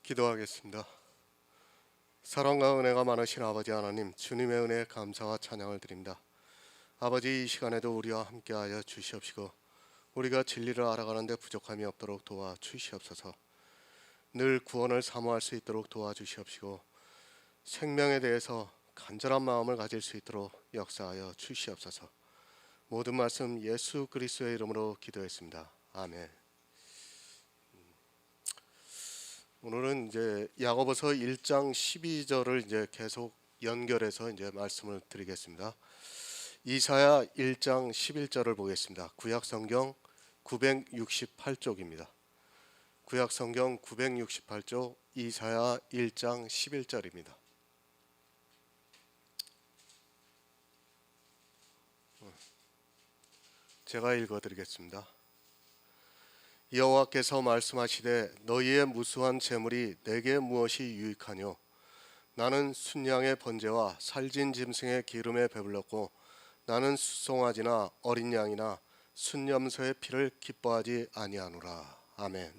기도하겠습니다. 사랑과 은혜가 많으신 아버지 하나님, 주님의 은혜에 감사와 찬양을 드립니다. 아버지, 이 시간에도 우리와 함께하여 주시옵시고 우리가 진리를 알아가는데 부족함이 없도록 도와주시옵소서. 늘 구원을 사모할 수 있도록 도와주시옵시고 생명에 대해서 간절한 마음을 가질 수 있도록 역사하여 주시옵소서. 모든 말씀 예수 그리스도의 이름으로 기도했습니다. 아멘. 오늘은 이제 야고보서 1장 12절을 이제 계속 연결해서 이제 말씀을 드리겠습니다. 이사야 1장 11절을 보겠습니다. 구약 성경 968쪽입니다. 구약 성경 968쪽 이사야 1장 11절입니다. 제가 읽어 드리겠습니다. 여호와께서 말씀하시되 너희의 무수한 재물이 내게 무엇이 유익하뇨? 나는 순양의 번제와 살진 짐승의 기름에 배불렀고 나는 숫송아지나 어린 양이나 순염소의 피를 기뻐하지 아니하노라. 아멘.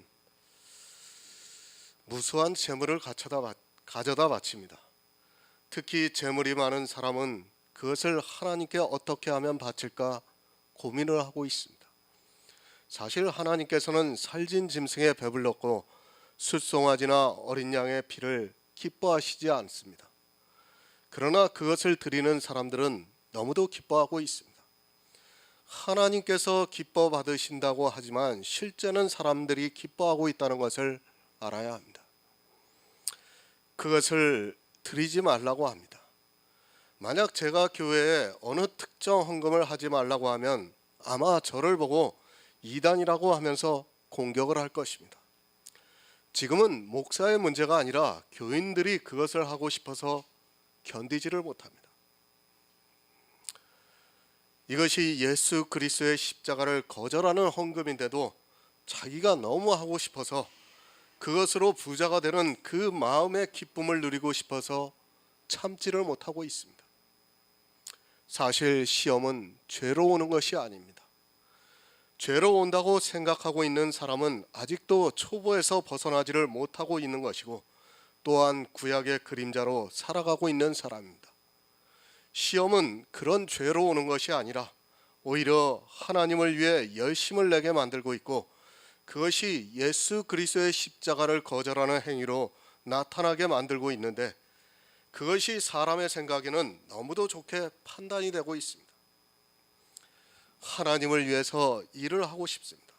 무수한 재물을 가져다 바칩니다. 특히 재물이 많은 사람은 그것을 하나님께 어떻게 하면 바칠까 고민을 하고 있습니다. 사실 하나님께서는 살진 짐승에 배불렀고 숫송아지나 어린 양의 피를 기뻐하시지 않습니다. 그러나 그것을 드리는 사람들은 너무도 기뻐하고 있습니다. 하나님께서 기뻐 받으신다고 하지만 실제는 사람들이 기뻐하고 있다는 것을 알아야 합니다. 그것을 드리지 말라고 합니다. 만약 제가 교회에 어느 특정 헌금을 하지 말라고 하면 아마 저를 보고 이단이라고 하면서 공격을 할 것입니다. 지금은 목사의 문제가 아니라 교인들이 그것을 하고 싶어서 견디지를 못합니다. 이것이 예수 그리스도의 십자가를 거절하는 헌금인데도 자기가 너무 하고 싶어서 그것으로 부자가 되는 그 마음의 기쁨을 누리고 싶어서 참지를 못하고 있습니다. 사실 시험은 죄로 오는 것이 아닙니다. 죄로 온다고 생각하고 있는 사람은 아직도 초보에서 벗어나지를 못하고 있는 것이고 또한 구약의 그림자로 살아가고 있는 사람입니다. 시험은 그런 죄로 오는 것이 아니라 오히려 하나님을 위해 열심을 내게 만들고 있고 그것이 예수 그리스도의 십자가를 거절하는 행위로 나타나게 만들고 있는데 그것이 사람의 생각에는 너무도 좋게 판단이 되고 있습니다. 하나님을 위해서 일을 하고 싶습니다.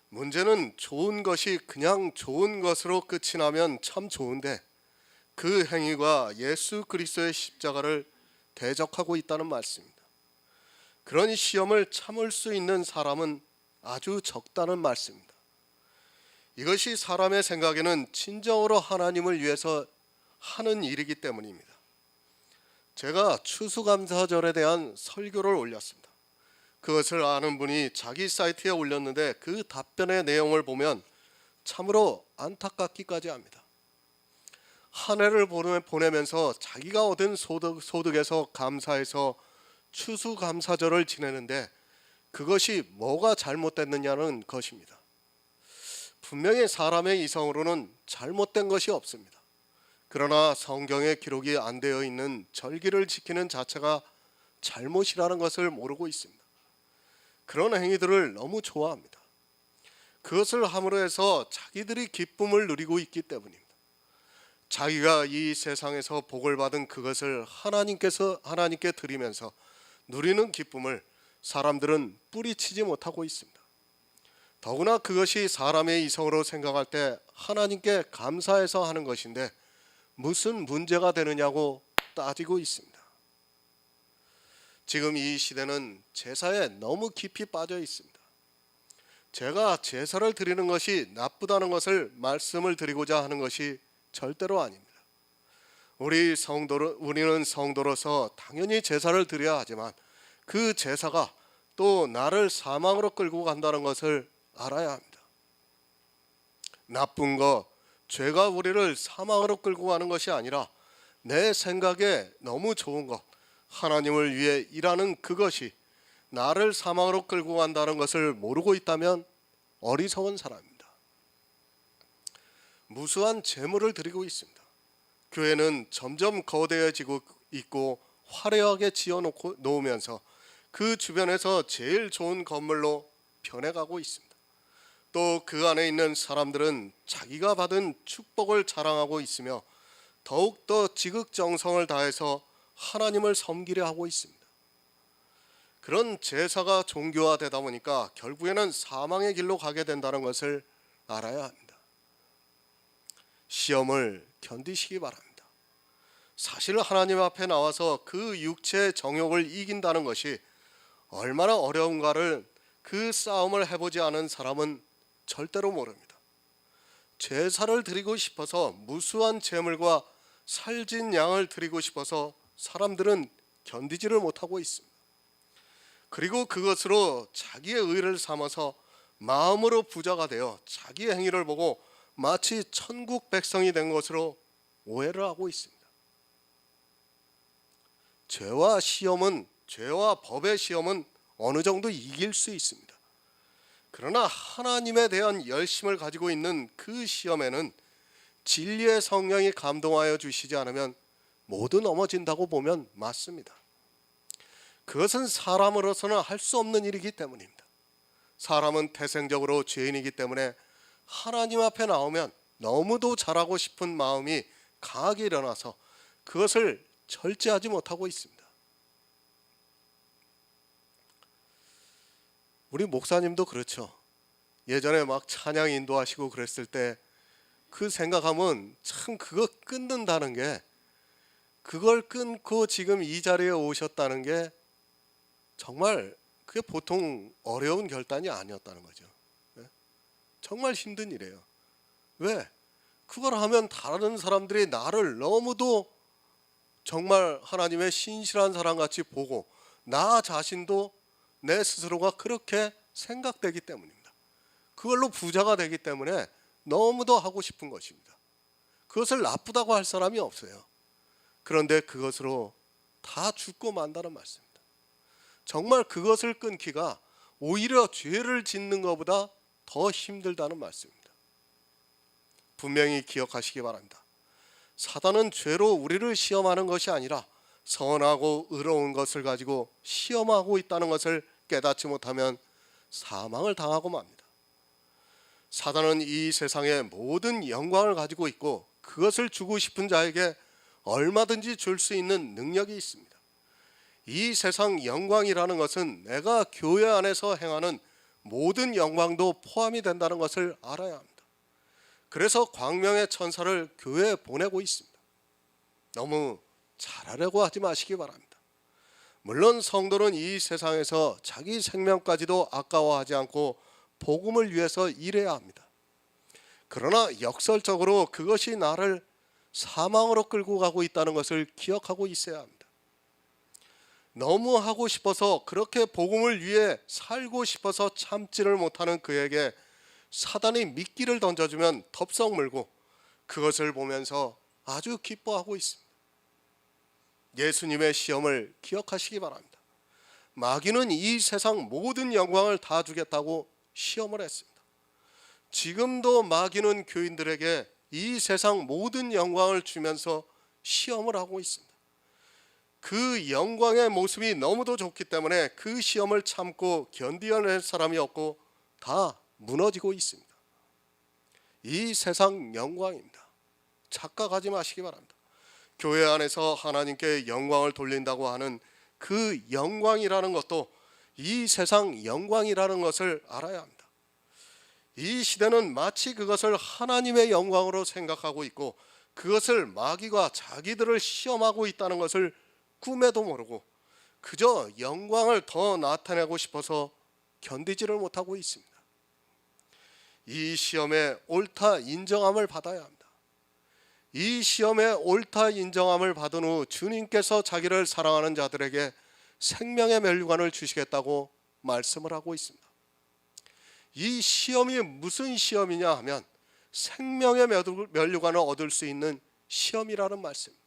문제는 좋은 것이 그냥 좋은 것으로 끝이 나면 참 좋은데 그 행위가 예수 그리스도의 십자가를 대적하고 있다는 말씀입니다. 그런 시험을 참을 수 있는 사람은 아주 적다는 말씀입니다. 이것이 사람의 생각에는 진정으로 하나님을 위해서 하는 일이기 때문입니다. 제가 추수감사절에 대한 설교를 올렸습니다. 그것을 아는 분이 자기 사이트에 올렸는데 그 답변의 내용을 보면 참으로 안타깝기까지 합니다. 한 해를 보내면서 자기가 얻은 소득에서 감사해서 추수감사절을 지내는데 그것이 뭐가 잘못됐느냐는 것입니다. 분명히 사람의 이성으로는 잘못된 것이 없습니다. 그러나 성경에 기록이 안 되어 있는 절기를 지키는 자체가 잘못이라는 것을 모르고 있습니다. 그런 행위들을 너무 좋아합니다. 그것을 함으로 해서 자기들이 기쁨을 누리고 있기 때문입니다. 자기가 이 세상에서 복을 받은 그것을 하나님께 드리면서 누리는 기쁨을 사람들은 뿌리치지 못하고 있습니다. 더구나 그것이 사람의 이성으로 생각할 때 하나님께 감사해서 하는 것인데 무슨 문제가 되느냐고 따지고 있습니다. 지금 이 시대는 제사에 너무 깊이 빠져 있습니다. 제가 제사를 드리는 것이 나쁘다는 것을 말씀을 드리고자 하는 것이 절대로 아닙니다. 우리는 성도로서 당연히 제사를 드려야 하지만 그 제사가 또 나를 사망으로 끌고 간다는 것을 알아야 합니다. 나쁜 것, 죄가 우리를 사망으로 끌고 가는 것이 아니라 내 생각에 너무 좋은 것, 하나님을 위해 일하는 그것이 나를 사망으로 끌고 간다는 것을 모르고 있다면 어리석은 사람입니다. 무수한 재물을 드리고 있습니다. 교회는 점점 거대해지고 있고 화려하게 놓으면서 그 주변에서 제일 좋은 건물로 변해가고 있습니다. 또 그 안에 있는 사람들은 자기가 받은 축복을 자랑하고 있으며 더욱더 지극정성을 다해서 하나님을 섬기려 하고 있습니다. 그런 제사가 종교화되다 보니까 결국에는 사망의 길로 가게 된다는 것을 알아야 합니다. 시험을 견디시기 바랍니다. 사실 하나님 앞에 나와서 그 육체의 정욕을 이긴다는 것이 얼마나 어려운가를 그 싸움을 해보지 않은 사람은 절대로 모릅니다. 제사를 드리고 싶어서 무수한 제물과 살진 양을 드리고 싶어서 사람들은 견디지를 못하고 있습니다. 그리고 그것으로 자기의 의를 삼아서 마음으로 부자가 되어 자기의 행위를 보고 마치 천국 백성이 된 것으로 오해를 하고 있습니다. 죄와 법의 시험은 어느 정도 이길 수 있습니다. 그러나 하나님에 대한 열심을 가지고 있는 그 시험에는 진리의 성령이 감동하여 주시지 않으면 모두 넘어진다고 보면 맞습니다. 그것은 사람으로서는 할 수 없는 일이기 때문입니다. 사람은 태생적으로 죄인이기 때문에 하나님 앞에 나오면 너무도 잘하고 싶은 마음이 강하게 일어나서 그것을 절제하지 못하고 있습니다. 우리 목사님도 그렇죠. 예전에 막 찬양 인도하시고 그랬을 때 그 생각하면 참 그거 끊는다는 게, 그걸 끊고 지금 이 자리에 오셨다는 게 정말 그게 보통 어려운 결단이 아니었다는 거죠. 정말 힘든 일이에요. 왜? 그걸 하면 다른 사람들이 나를 너무도 정말 하나님의 신실한 사람같이 보고 나 자신도 내 스스로가 그렇게 생각되기 때문입니다. 그걸로 부자가 되기 때문에 너무도 하고 싶은 것입니다. 그것을 나쁘다고 할 사람이 없어요. 그런데 그것으로 다 죽고 만다는 말씀입니다. 정말 그것을 끊기가 오히려 죄를 짓는 것보다 더 힘들다는 말씀입니다. 분명히 기억하시기 바랍니다. 사단은 죄로 우리를 시험하는 것이 아니라 선하고 의로운 것을 가지고 시험하고 있다는 것을 깨닫지 못하면 사망을 당하고 맙니다. 사단은 이 세상의 모든 영광을 가지고 있고 그것을 주고 싶은 자에게 얼마든지 줄 수 있는 능력이 있습니다. 이 세상 영광이라는 것은 내가 교회 안에서 행하는 모든 영광도 포함이 된다는 것을 알아야 합니다. 그래서 광명의 천사를 교회에 보내고 있습니다. 너무 잘하려고 하지 마시기 바랍니다. 물론 성도는 이 세상에서 자기 생명까지도 아까워하지 않고 복음을 위해서 일해야 합니다. 그러나 역설적으로 그것이 나를 사망으로 끌고 가고 있다는 것을 기억하고 있어야 합니다. 너무 하고 싶어서, 그렇게 복음을 위해 살고 싶어서 참지를 못하는 그에게 사단이 미끼를 던져주면 덥석 물고 그것을 보면서 아주 기뻐하고 있습니다. 예수님의 시험을 기억하시기 바랍니다. 마귀는 이 세상 모든 영광을 다 주겠다고 시험을 했습니다. 지금도 마귀는 교인들에게 이 세상 모든 영광을 주면서 시험을 하고 있습니다. 그 영광의 모습이 너무도 좋기 때문에 그 시험을 참고 견디어낼 사람이 없고 다 무너지고 있습니다. 이 세상 영광입니다. 착각하지 마시기 바랍니다. 교회 안에서 하나님께 영광을 돌린다고 하는 그 영광이라는 것도 이 세상 영광이라는 것을 알아야 합니다. 이 시대는 마치 그것을 하나님의 영광으로 생각하고 있고 그것을 마귀가 자기들을 시험하고 있다는 것을 꿈에도 모르고 그저 영광을 더 나타내고 싶어서 견디지를 못하고 있습니다. 이 시험에 옳다 인정함을 받아야 합니다. 이 시험에 옳다 인정함을 받은 후 주님께서 자기를 사랑하는 자들에게 생명의 면류관을 주시겠다고 말씀을 하고 있습니다. 이 시험이 무슨 시험이냐 하면 생명의 면류관을 얻을 수 있는 시험이라는 말씀입니다.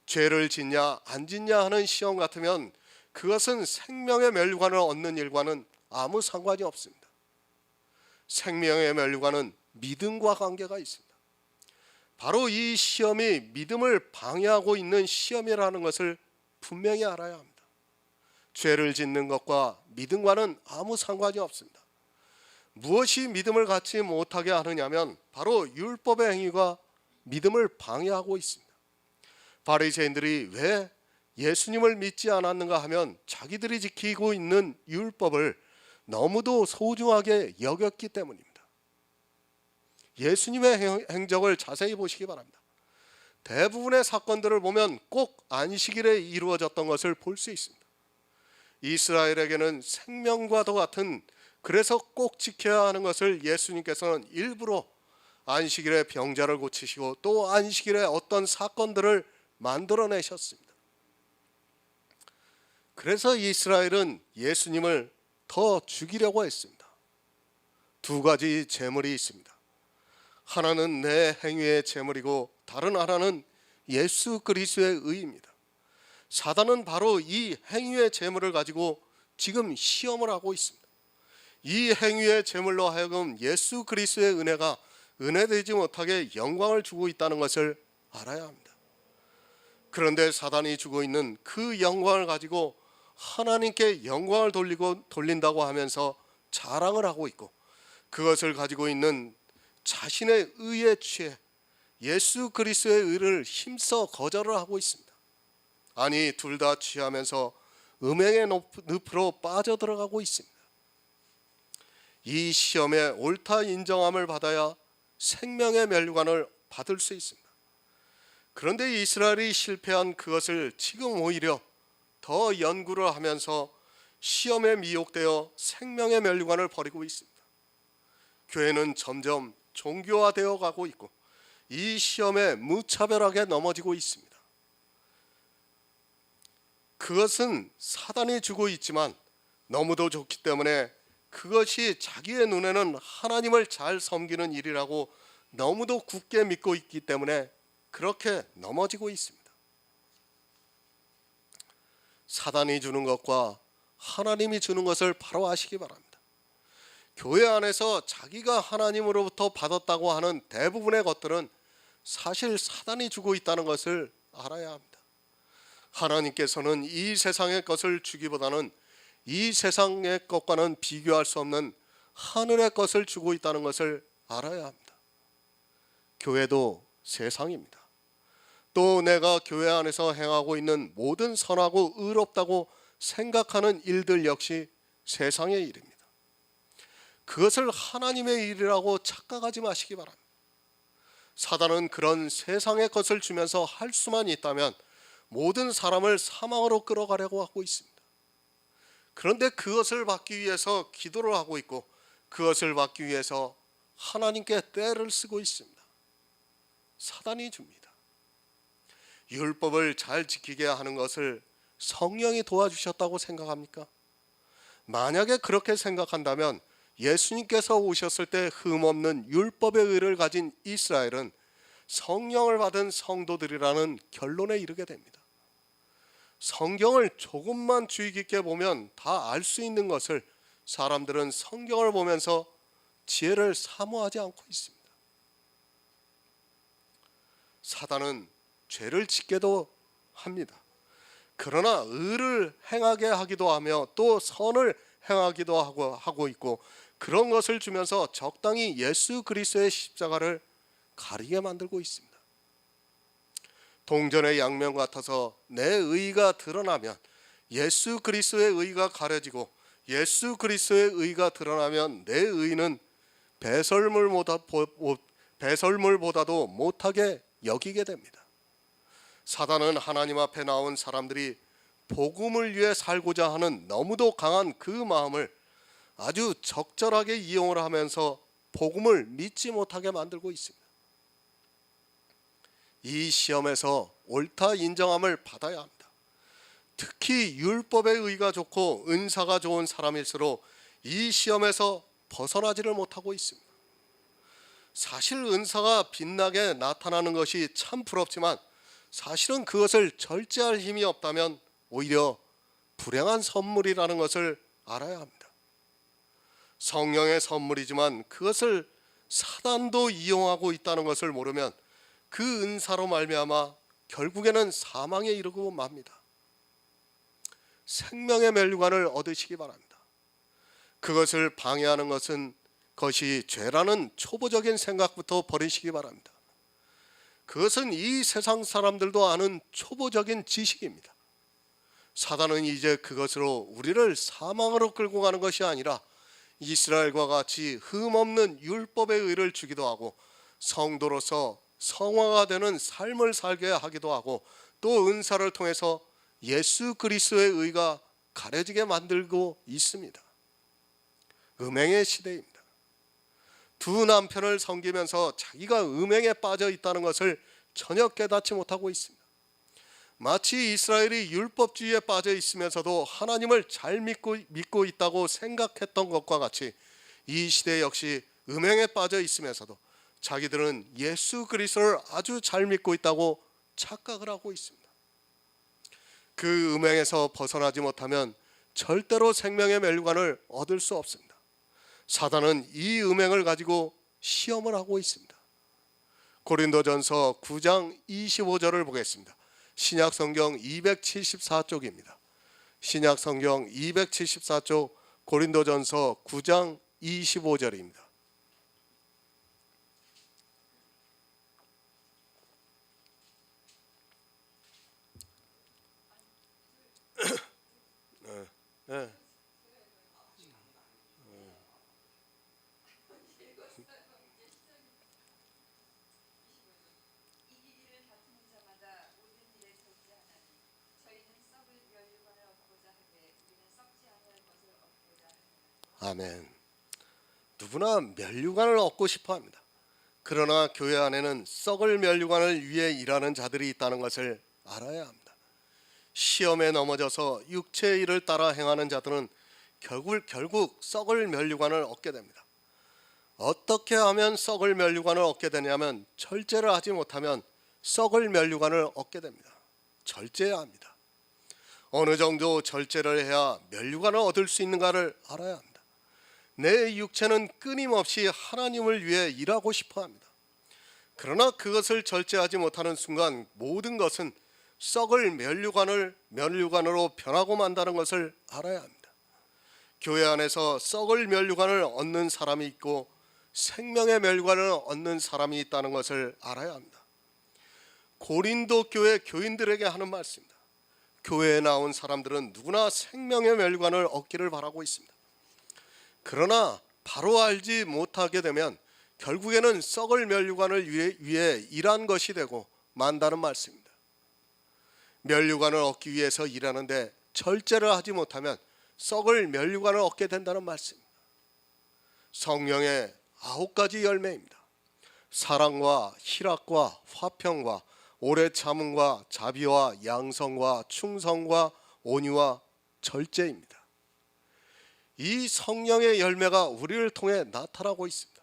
죄를 짓냐 안 짓냐 하는 시험 같으면 그것은 생명의 면류관을 얻는 일과는 아무 상관이 없습니다. 생명의 면류관은 믿음과 관계가 있습니다. 바로 이 시험이 믿음을 방해하고 있는 시험이라는 것을 분명히 알아야 합니다. 죄를 짓는 것과 믿음과는 아무 상관이 없습니다. 무엇이 믿음을 갖지 못하게 하느냐면 바로 율법의 행위가 믿음을 방해하고 있습니다. 바리새인들이 왜 예수님을 믿지 않았는가 하면 자기들이 지키고 있는 율법을 너무도 소중하게 여겼기 때문입니다. 예수님의 행적을 자세히 보시기 바랍니다. 대부분의 사건들을 보면 꼭 안식일에 이루어졌던 것을 볼 수 있습니다. 이스라엘에게는 생명과도 같은, 그래서 꼭 지켜야 하는 것을 예수님께서는 일부러 안식일에 병자를 고치시고 또 안식일에 어떤 사건들을 만들어내셨습니다. 그래서 이스라엘은 예수님을 더 죽이려고 했습니다. 두 가지 제물이 있습니다. 하나는 내 행위의 제물이고 다른 하나는 예수 그리스도의 의입니다. 사단은 바로 이 행위의 제물을 가지고 지금 시험을 하고 있습니다. 이 행위의 제물로 하여금 예수 그리스도의 은혜가 은혜되지 못하게 영광을 주고 있다는 것을 알아야 합니다. 그런데 사단이 주고 있는 그 영광을 가지고 하나님께 영광을 돌린다고 하면서 자랑을 하고 있고, 그것을 가지고 있는 자신의 의에 취해 예수 그리스도의 의를 힘써 거절을 하고 있습니다. 아니, 둘 다 취하면서 음행의 늪으로 빠져들어가고 있습니다. 이 시험에 옳다 인정함을 받아야 생명의 멸류관을 받을 수 있습니다. 그런데 이스라엘이 실패한 그것을 지금 오히려 더 연구를 하면서 시험에 미혹되어 생명의 멸류관을 버리고 있습니다. 교회는 점점 종교화되어 가고 있고 이 시험에 무차별하게 넘어지고 있습니다. 그것은 사단이 주고 있지만 너무도 좋기 때문에 그것이 자기의 눈에는 하나님을 잘 섬기는 일이라고 너무도 굳게 믿고 있기 때문에 그렇게 넘어지고 있습니다. 사단이 주는 것과 하나님이 주는 것을 바로 아시기 바랍니다. 교회 안에서 자기가 하나님으로부터 받았다고 하는 대부분의 것들은 사실 사단이 주고 있다는 것을 알아야 합니다. 하나님께서는 이 세상의 것을 주기보다는 이 세상의 것과는 비교할 수 없는 하늘의 것을 주고 있다는 것을 알아야 합니다. 교회도 세상입니다. 또 내가 교회 안에서 행하고 있는 모든 선하고 의롭다고 생각하는 일들 역시 세상의 일입니다. 그것을 하나님의 일이라고 착각하지 마시기 바랍니다. 사단은 그런 세상의 것을 주면서 할 수만 있다면 모든 사람을 사망으로 끌어가려고 하고 있습니다. 그런데 그것을 받기 위해서 기도를 하고 있고 그것을 받기 위해서 하나님께 떼를 쓰고 있습니다. 사단이 줍니다. 율법을 잘 지키게 하는 것을 성령이 도와주셨다고 생각합니까? 만약에 그렇게 생각한다면 예수님께서 오셨을 때 흠없는 율법의 의를 가진 이스라엘은 성령을 받은 성도들이라는 결론에 이르게 됩니다. 성경을 조금만 주의 깊게 보면 다 알 수 있는 것을 사람들은 성경을 보면서 지혜를 사모하지 않고 있습니다. 사단은 죄를 짓게도 합니다. 그러나 의를 행하게 하기도 하며 또 선을 행하기도 하고 있고 그런 것을 주면서 적당히 예수 그리스도의 십자가를 가리게 만들고 있습니다. 동전의 양면 같아서 내 의가 드러나면 예수 그리스도의 의가 가려지고 예수 그리스도의 의가 드러나면 내 의는 배설물보다도 못하게 여기게 됩니다. 사단은 하나님 앞에 나온 사람들이 복음을 위해 살고자 하는 너무도 강한 그 마음을 아주 적절하게 이용을 하면서 복음을 믿지 못하게 만들고 있습니다. 이 시험에서 옳다 인정함을 받아야 합니다. 특히 율법의 의가 좋고 은사가 좋은 사람일수록 이 시험에서 벗어나지를 못하고 있습니다. 사실 은사가 빛나게 나타나는 것이 참 부럽지만 사실은 그것을 절제할 힘이 없다면 오히려 불행한 선물이라는 것을 알아야 합니다. 성령의 선물이지만 그것을 사단도 이용하고 있다는 것을 모르면 그 은사로 말미암아 결국에는 사망에 이르고 맙니다. 생명의 멸류관을 얻으시기 바랍니다. 그것을 방해하는 것이 죄라는 초보적인 생각부터 버리시기 바랍니다. 그것은 이 세상 사람들도 아는 초보적인 지식입니다. 사단은 이제 그것으로 우리를 사망으로 끌고 가는 것이 아니라 이스라엘과 같이 흠없는 율법의 의를 주기도 하고 성도로서 성화가 되는 삶을 살게 하기도 하고 또 은사를 통해서 예수 그리스도의 의가 가려지게 만들고 있습니다. 음행의 시대입니다. 두 남편을 섬기면서 자기가 음행에 빠져 있다는 것을 전혀 깨닫지 못하고 있습니다. 마치 이스라엘이 율법주의에 빠져 있으면서도 하나님을 잘 믿고 있다고 생각했던 것과 같이 이 시대 역시 음행에 빠져 있으면서도 자기들은 예수 그리스도를 아주 잘 믿고 있다고 착각을 하고 있습니다. 그 음행에서 벗어나지 못하면 절대로 생명의 멸류관을 얻을 수 없습니다. 사단은 이 음행을 가지고 시험을 하고 있습니다. 고린도전서 9장 25절을 보겠습니다. 신약성경 274쪽입니다. 신약성경 274쪽 고린도전서 9장 25절입니다. 네. 아멘. 누구나 멸류관을 얻고 싶어 합니다. 그러나 교회 안에는 썩을 멸류관을 위해 일하는 자들이 있다는 것을 알아야 합니다. 시험에 넘어져서 육체의 일을 따라 행하는 자들은 결국 썩을 멸류관을 얻게 됩니다. 어떻게 하면 썩을 멸류관을 얻게 되냐면 절제를 하지 못하면 썩을 멸류관을 얻게 됩니다. 절제해야 합니다. 어느 정도 절제를 해야 멸류관을 얻을 수 있는가를 알아야 합니다. 내 육체는 끊임없이 하나님을 위해 일하고 싶어 합니다. 그러나 그것을 절제하지 못하는 순간 모든 것은 썩을 멸류관으로 변하고 만다는 것을 알아야 합니다. 교회 안에서 썩을 멸류관을 얻는 사람이 있고 생명의 멸류관을 얻는 사람이 있다는 것을 알아야 합니다. 고린도 교회 교인들에게 하는 말씀입니다. 교회에 나온 사람들은 누구나 생명의 멸류관을 얻기를 바라고 있습니다. 그러나 바로 알지 못하게 되면 결국에는 썩을 멸류관을 위해 일한 것이 되고 만다는 말씀입니다. 멸류관을 얻기 위해서 일하는데 절제를 하지 못하면 썩을 멸류관을 얻게 된다는 말씀입니다. 성령의 9가지 열매입니다. 사랑과 희락과 화평과 오래 참음과 자비와 양성과 충성과 온유와 절제입니다. 이 성령의 열매가 우리를 통해 나타나고 있습니다.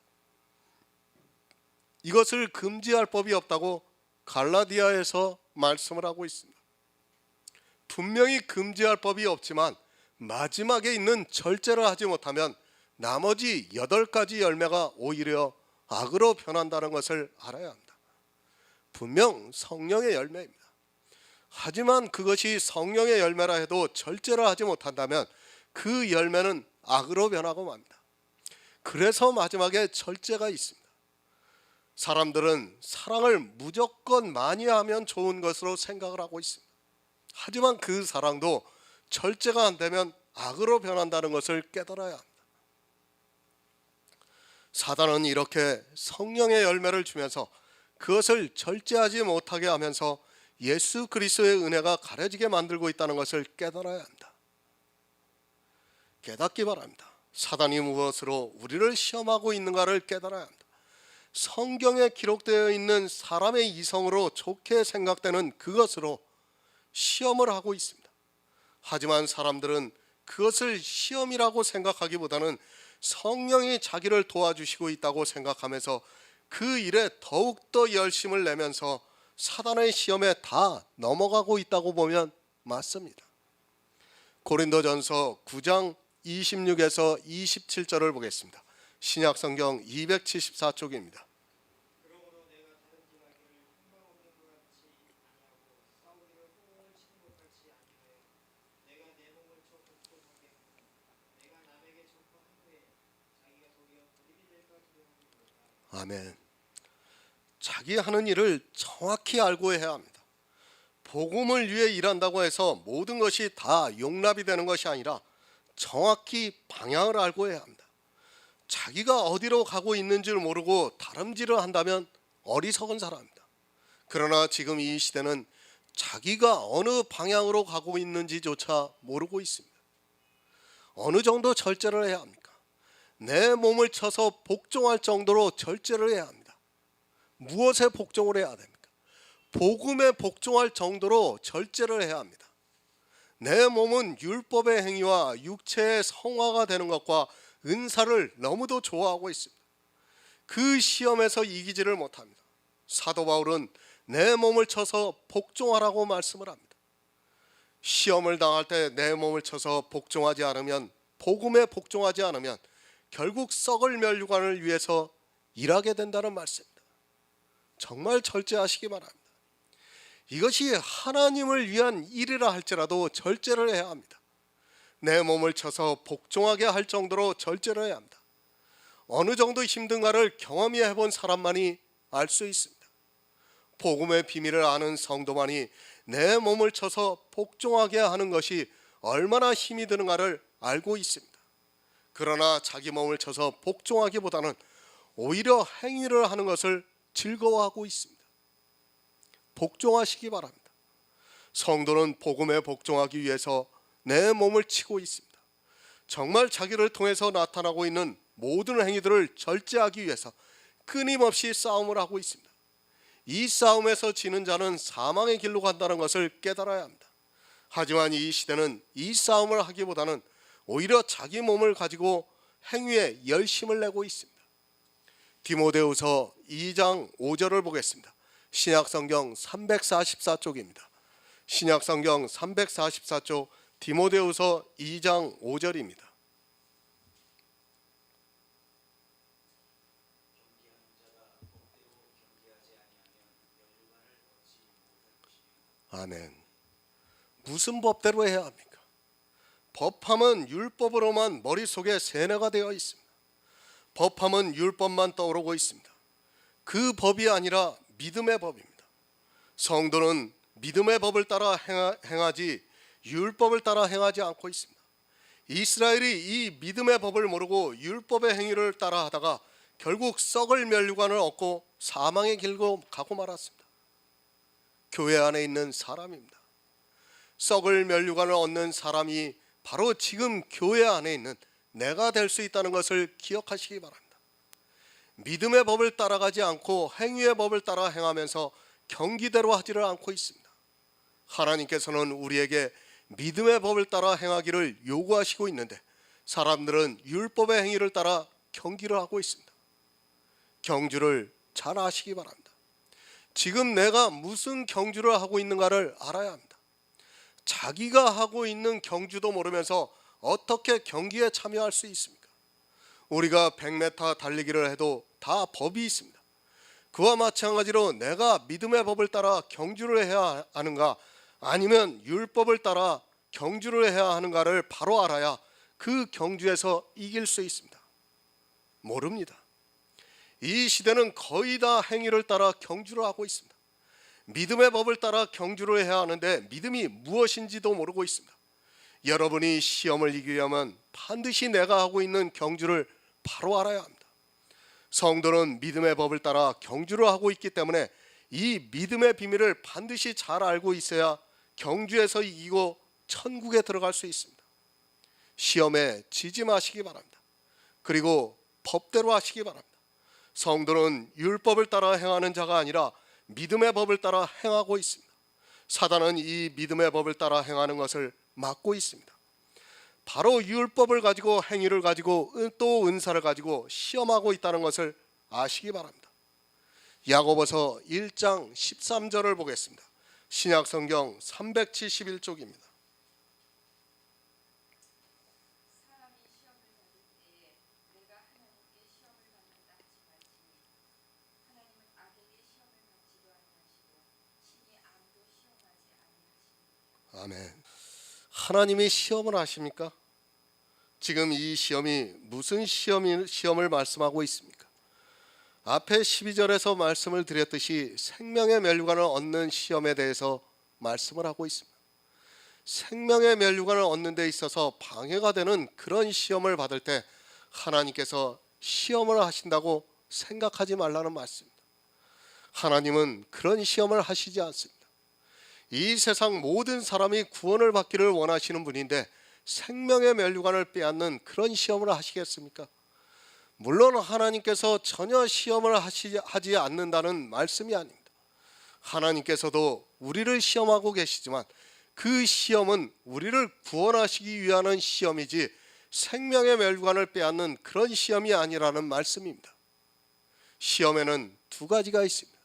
이것을 금지할 법이 없다고 갈라디아에서 말씀을 하고 있습니다. 분명히 금지할 법이 없지만 마지막에 있는 절제를 하지 못하면 나머지 8가지 열매가 오히려 악으로 변한다는 것을 알아야 합니다. 분명 성령의 열매입니다. 하지만 그것이 성령의 열매라 해도 절제를 하지 못한다면 그 열매는 악으로 변하고 맙니다. 그래서 마지막에 절제가 있습니다. 사람들은 사랑을 무조건 많이 하면 좋은 것으로 생각을 하고 있습니다. 하지만 그 사랑도 절제가 안 되면 악으로 변한다는 것을 깨달아야 합니다. 사단은 이렇게 성령의 열매를 주면서 그것을 절제하지 못하게 하면서 예수 그리스도의 은혜가 가려지게 만들고 있다는 것을 깨달아야 합니다. 깨닫기 바랍니다. 사단이 무엇으로 우리를 시험하고 있는가를 깨달아야 합니다. 성경에 기록되어 있는 사람의 이성으로 좋게 생각되는 그것으로 시험을 하고 있습니다. 하지만 사람들은 그것을 시험이라고 생각하기보다는 성령이 자기를 도와주시고 있다고 생각하면서 그 일에 더욱더 열심을 내면서 사단의 시험에 다 넘어가고 있다고 보면 맞습니다. 고린도전서 9장 26에서 27절을 보겠습니다. 신약 성경 274쪽입니다. 아멘. 자기 하는 일을 정확히 알고 해야 합니다. 복음을 위해 일한다고 해서 모든 것이 다 용납이 되는 것이 아니라 정확히 방향을 알고 해야 합니다. 자기가 어디로 가고 있는지를 모르고 다름질을 한다면 어리석은 사람입니다. 그러나 지금 이 시대는 자기가 어느 방향으로 가고 있는지조차 모르고 있습니다. 어느 정도 절제를 해야 합니까? 내 몸을 쳐서 복종할 정도로 절제를 해야 합니다. 무엇에 복종을 해야 됩니까? 복음에 복종할 정도로 절제를 해야 합니다. 내 몸은 율법의 행위와 육체의 성화가 되는 것과 은사를 너무도 좋아하고 있습니다. 그 시험에서 이기지를 못합니다. 사도 바울은 내 몸을 쳐서 복종하라고 말씀을 합니다. 시험을 당할 때 내 몸을 쳐서 복종하지 않으면, 복음에 복종하지 않으면 결국 썩을 멸류관을 위해서 일하게 된다는 말씀입니다. 정말 절제하시기 바랍니다. 이것이 하나님을 위한 일이라 할지라도 절제를 해야 합니다. 내 몸을 쳐서 복종하게 할 정도로 절제를 해야 합니다. 어느 정도 힘든가를 경험히 해본 사람만이 알 수 있습니다. 복음의 비밀을 아는 성도만이 내 몸을 쳐서 복종하게 하는 것이 얼마나 힘이 드는가를 알고 있습니다. 그러나 자기 몸을 쳐서 복종하기보다는 오히려 행위를 하는 것을 즐거워하고 있습니다. 복종하시기 바랍니다. 성도는 복음에 복종하기 위해서 내 몸을 치고 있습니다. 정말 자기를 통해서 나타나고 있는 모든 행위들을 절제하기 위해서 끊임없이 싸움을 하고 있습니다. 이 싸움에서 지는 자는 사망의 길로 간다는 것을 깨달아야 합니다. 하지만 이 시대는 이 싸움을 하기보다는 오히려 자기 몸을 가지고 행위에 열심을 내고 있습니다. 디모데후서 2장 5절을 보겠습니다. 신약성경 344쪽입니다. 신약성경 344쪽 디모데후서 2장 5절입니다. 아멘. 무슨 법대로 해야 합니까? 법함은 율법으로만 머릿속에 세뇌가 되어 있습니다. 법함은 율법만 떠오르고 있습니다. 그 법이 아니라 믿음의 법입니다. 성도는 믿음의 법을 따라 행하지 율법을 따라 행하지 않고 있습니다. 이스라엘이 이 믿음의 법을 모르고 율법의 행위를 따라 하다가 결국 썩을 멸류관을 얻고 사망의 길로 가고 말았습니다. 교회 안에 있는 사람입니다. 썩을 멸류관을 얻는 사람이 바로 지금 교회 안에 있는 내가 될 수 있다는 것을 기억하시기 바랍니다. 믿음의 법을 따라가지 않고 행위의 법을 따라 행하면서 경기대로 하지를 않고 있습니다. 하나님께서는 우리에게 믿음의 법을 따라 행하기를 요구하시고 있는데 사람들은 율법의 행위를 따라 경기를 하고 있습니다. 경주를 잘 아시기 바랍니다. 지금 내가 무슨 경주를 하고 있는가를 알아야 합니다. 자기가 하고 있는 경주도 모르면서 어떻게 경기에 참여할 수 있습니까? 우리가 100m 달리기를 해도 다 법이 있습니다. 그와 마찬가지로 내가 믿음의 법을 따라 경주를 해야 하는가 아니면 율법을 따라 경주를 해야 하는가를 바로 알아야 그 경주에서 이길 수 있습니다. 모릅니다. 이 시대는 거의 다 행위를 따라 경주를 하고 있습니다. 믿음의 법을 따라 경주를 해야 하는데 믿음이 무엇인지도 모르고 있습니다. 여러분이 시험을 이기려면 반드시 내가 하고 있는 경주를 바로 알아야 합니다. 성도는 믿음의 법을 따라 경주를 하고 있기 때문에 이 믿음의 비밀을 반드시 잘 알고 있어야 경주에서 이기고 천국에 들어갈 수 있습니다. 시험에 지지 마시기 바랍니다. 그리고 법대로 하시기 바랍니다. 성도는 율법을 따라 행하는 자가 아니라 믿음의 법을 따라 행하고 있습니다. 사단은 이 믿음의 법을 따라 행하는 것을 막고 있습니다. 바로 율법을 가지고 행위를 가지고 또 은사를 가지고 시험하고 있다는 것을 아시기 바랍니다. 야고보서 1장 13절을 보겠습니다. 신약성경 371쪽입니다. 아멘. 하나님이 시험을 하십니까? 지금 이 시험이 무슨 시험을 말씀하고 있습니까? 앞에 12절에서 말씀을 드렸듯이 생명의 면류관을 얻는 시험에 대해서 말씀을 하고 있습니다. 생명의 면류관을 얻는 데 있어서 방해가 되는 그런 시험을 받을 때 하나님께서 시험을 하신다고 생각하지 말라는 말씀입니다. 하나님은 그런 시험을 하시지 않습니다. 이 세상 모든 사람이 구원을 받기를 원하시는 분인데 생명의 면류관을 빼앗는 그런 시험을 하시겠습니까? 물론 하나님께서 전혀 시험을 하지 않는다는 말씀이 아닙니다. 하나님께서도 우리를 시험하고 계시지만 그 시험은 우리를 구원하시기 위한 시험이지 생명의 면류관을 빼앗는 그런 시험이 아니라는 말씀입니다. 시험에는 두 가지가 있습니다.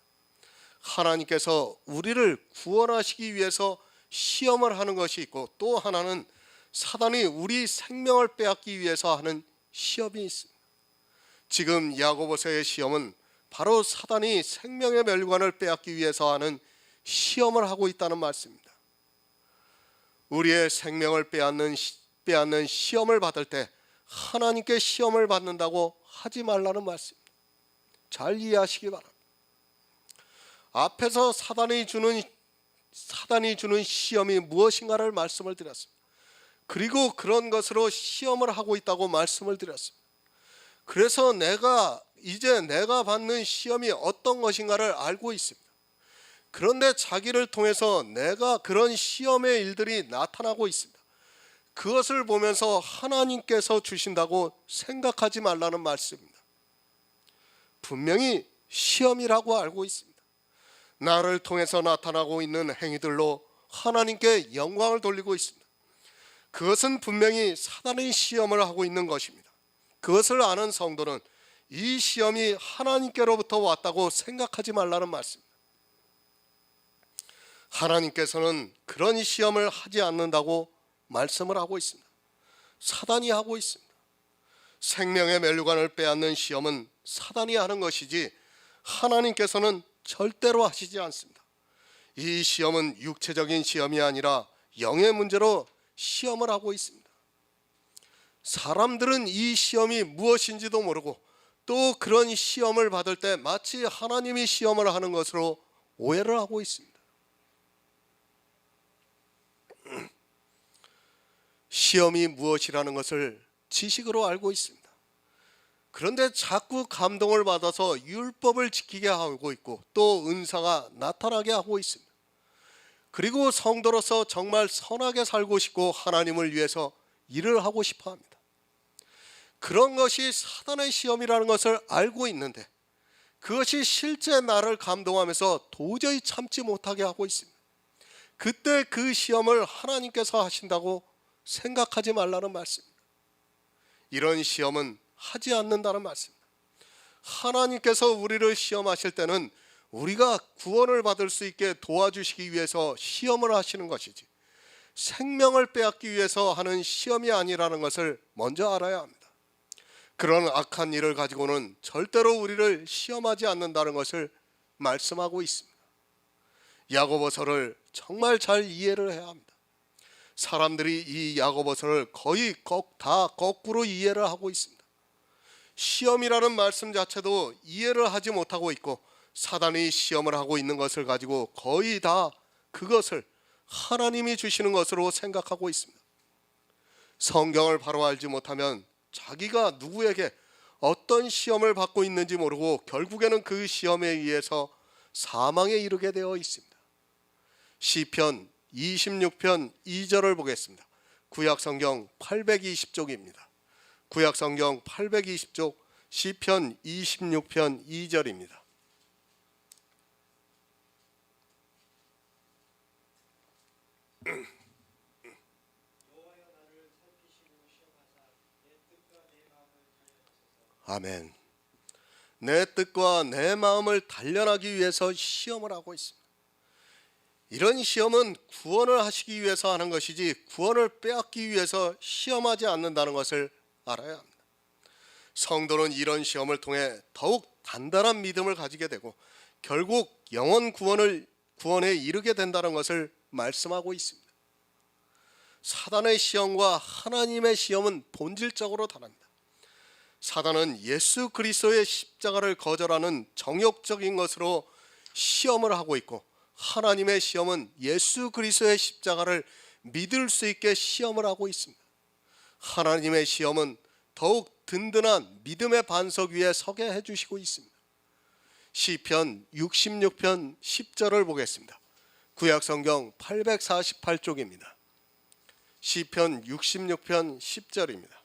하나님께서 우리를 구원하시기 위해서 시험을 하는 것이 있고, 또 하나는 사단이 우리 생명을 빼앗기 위해서 하는 시험이 있습니다. 지금 야고보서의 시험은 바로 사단이 생명의 면류관을 빼앗기 위해서 하는 시험을 하고 있다는 말씀입니다. 우리의 생명을 빼앗는 시험을 받을 때 하나님께 시험을 받는다고 하지 말라는 말씀입니다. 잘 이해하시기 바랍니다. 앞에서 사단이 주는 시험이 무엇인가를 말씀을 드렸습니다. 그리고 그런 것으로 시험을 하고 있다고 말씀을 드렸습니다. 그래서 이제 내가 받는 시험이 어떤 것인가를 알고 있습니다. 그런데 자기를 통해서 내가 그런 시험의 일들이 나타나고 있습니다. 그것을 보면서 하나님께서 주신다고 생각하지 말라는 말씀입니다. 분명히 시험이라고 알고 있습니다. 나를 통해서 나타나고 있는 행위들로 하나님께 영광을 돌리고 있습니다. 그것은 분명히 사단의 시험을 하고 있는 것입니다. 그것을 아는 성도는 이 시험이 하나님께로부터 왔다고 생각하지 말라는 말씀입니다. 하나님께서는 그런 시험을 하지 않는다고 말씀을 하고 있습니다. 사단이 하고 있습니다. 생명의 면류관을 빼앗는 시험은 사단이 하는 것이지 하나님께서는 절대로 하시지 않습니다. 이 시험은 육체적인 시험이 아니라 영의 문제로 시험을 하고 있습니다. 사람들은 이 시험이 무엇인지도 모르고 또 그런 시험을 받을 때 마치 하나님이 시험을 하는 것으로 오해를 하고 있습니다. 시험이 무엇이라는 것을 지식으로 알고 있습니다. 그런데 자꾸 감동을 받아서 율법을 지키게 하고 있고 또 은사가 나타나게 하고 있습니다. 그리고 성도로서 정말 선하게 살고 싶고 하나님을 위해서 일을 하고 싶어 합니다. 그런 것이 사단의 시험이라는 것을 알고 있는데 그것이 실제 나를 감동하면서 도저히 참지 못하게 하고 있습니다. 그때 그 시험을 하나님께서 하신다고 생각하지 말라는 말씀입니다. 이런 시험은 하지 않는다는 말씀입니다. 하나님께서 우리를 시험하실 때는 우리가 구원을 받을 수 있게 도와주시기 위해서 시험을 하시는 것이지 생명을 빼앗기 위해서 하는 시험이 아니라는 것을 먼저 알아야 합니다. 그런 악한 일을 가지고는 절대로 우리를 시험하지 않는다는 것을 말씀하고 있습니다. 야고보서를 정말 잘 이해를 해야 합니다. 사람들이 이 야고보서를 거의 다 거꾸로 이해를 하고 있습니다. 시험이라는 말씀 자체도 이해를 하지 못하고 있고 사단이 시험을 하고 있는 것을 가지고 거의 다 그것을 하나님이 주시는 것으로 생각하고 있습니다. 성경을 바로 알지 못하면 자기가 누구에게 어떤 시험을 받고 있는지 모르고 결국에는 그 시험에 의해서 사망에 이르게 되어 있습니다. 시편 26편 2절을 보겠습니다. 구약성경 820쪽입니다. 구약성경 820쪽 시편 26편 2절입니다. 아멘. 내 뜻과 내 마음을 단련하기 위해서 시험을 하고 있습니다. 이런 시험은 구원을 하시기 위해서 하는 것이지 구원을 빼앗기 위해서 시험하지 않는다는 것을 알아야 합니다. 성도는 이런 시험을 통해 더욱 단단한 믿음을 가지게 되고 결국 영원 구원에 이르게 된다는 것을 말씀하고 있습니다. 사단의 시험과 하나님의 시험은 본질적으로 다릅니다. 사단은 예수 그리스도의 십자가를 거절하는 정욕적인 것으로 시험을 하고 있고, 하나님의 시험은 예수 그리스도의 십자가를 믿을 수 있게 시험을 하고 있습니다. 하나님의 시험은 더욱 든든한 믿음의 반석 위에 서게 해주시고 있습니다. 시편 66편 10절을 보겠습니다. 구약성경 848쪽입니다. 시편 66편 10절입니다.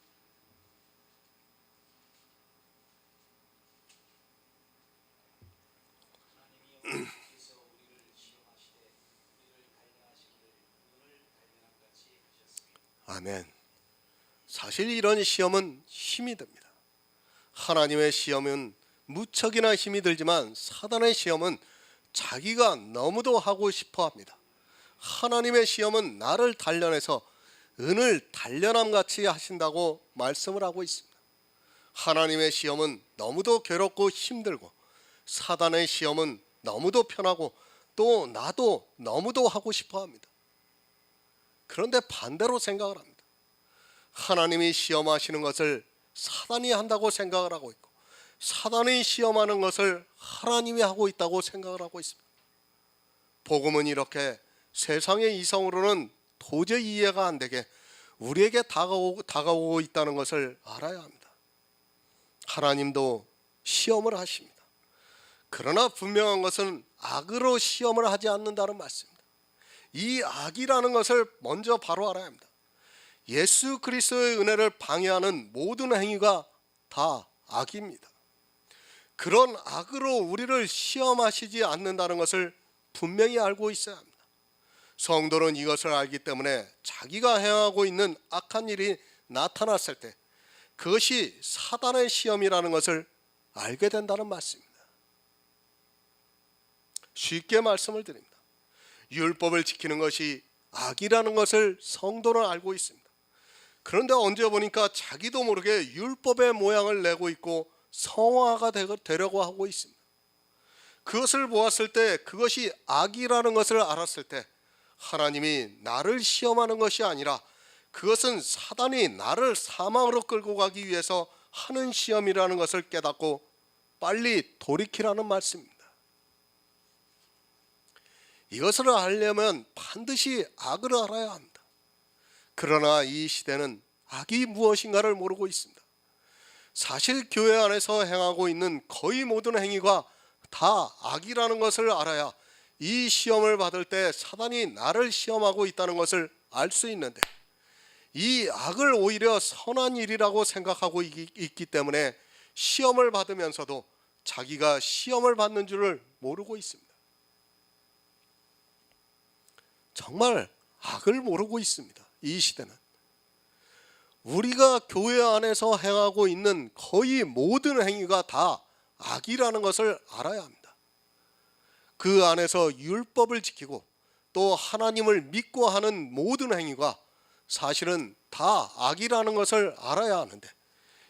아멘. 사실 이런 시험은 힘이 듭니다. 하나님의 시험은 무척이나 힘이 들지만, 사단의 시험은 자기가 너무도 하고 싶어 합니다. 하나님의 시험은 나를 단련해서 은을 단련함같이 하신다고 말씀을 하고 있습니다. 하나님의 시험은 너무도 괴롭고 힘들고, 사단의 시험은 너무도 편하고, 또 나도 너무도 하고 싶어 합니다. 그런데 반대로 생각을 합니다. 하나님이 시험하시는 것을 사단이 한다고 생각을 하고 있고, 사단이 시험하는 것을 하나님이 하고 있다고 생각을 하고 있습니다. 복음은 이렇게 세상의 이성으로는 도저히 이해가 안 되게 우리에게 다가오고 있다는 것을 알아야 합니다. 하나님도 시험을 하십니다. 그러나 분명한 것은 악으로 시험을 하지 않는다는 말씀입니다. 이 악이라는 것을 먼저 바로 알아야 합니다. 예수 그리스도의 은혜를 방해하는 모든 행위가 다 악입니다. 그런 악으로 우리를 시험하시지 않는다는 것을 분명히 알고 있어야 합니다. 성도는 이것을 알기 때문에 자기가 행하고 있는 악한 일이 나타났을 때 그것이 사단의 시험이라는 것을 알게 된다는 말씀입니다. 쉽게 말씀을 드립니다. 율법을 지키는 것이 악이라는 것을 성도는 알고 있습니다. 그런데 언제 보니까 자기도 모르게 율법의 모양을 내고 있고 성화가 되려고 하고 있습니다. 그것을 보았을 때, 그것이 악이라는 것을 알았을 때, 하나님이 나를 시험하는 것이 아니라 그것은 사단이 나를 사망으로 끌고 가기 위해서 하는 시험이라는 것을 깨닫고 빨리 돌이키라는 말씀입니다. 이것을 알려면 반드시 악을 알아야 합니다. 그러나 이 시대는 악이 무엇인가를 모르고 있습니다. 사실 교회 안에서 행하고 있는 거의 모든 행위가 다 악이라는 것을 알아야 이 시험을 받을 때 사단이 나를 시험하고 있다는 것을 알 수 있는데, 이 악을 오히려 선한 일이라고 생각하고 있기 때문에 시험을 받으면서도 자기가 시험을 받는 줄을 모르고 있습니다. 정말 악을 모르고 있습니다. 이 시대는 우리가 교회 안에서 행하고 있는 거의 모든 행위가 다 악이라는 것을 알아야 합니다. 그 안에서 율법을 지키고 또 하나님을 믿고 하는 모든 행위가 사실은 다 악이라는 것을 알아야 하는데,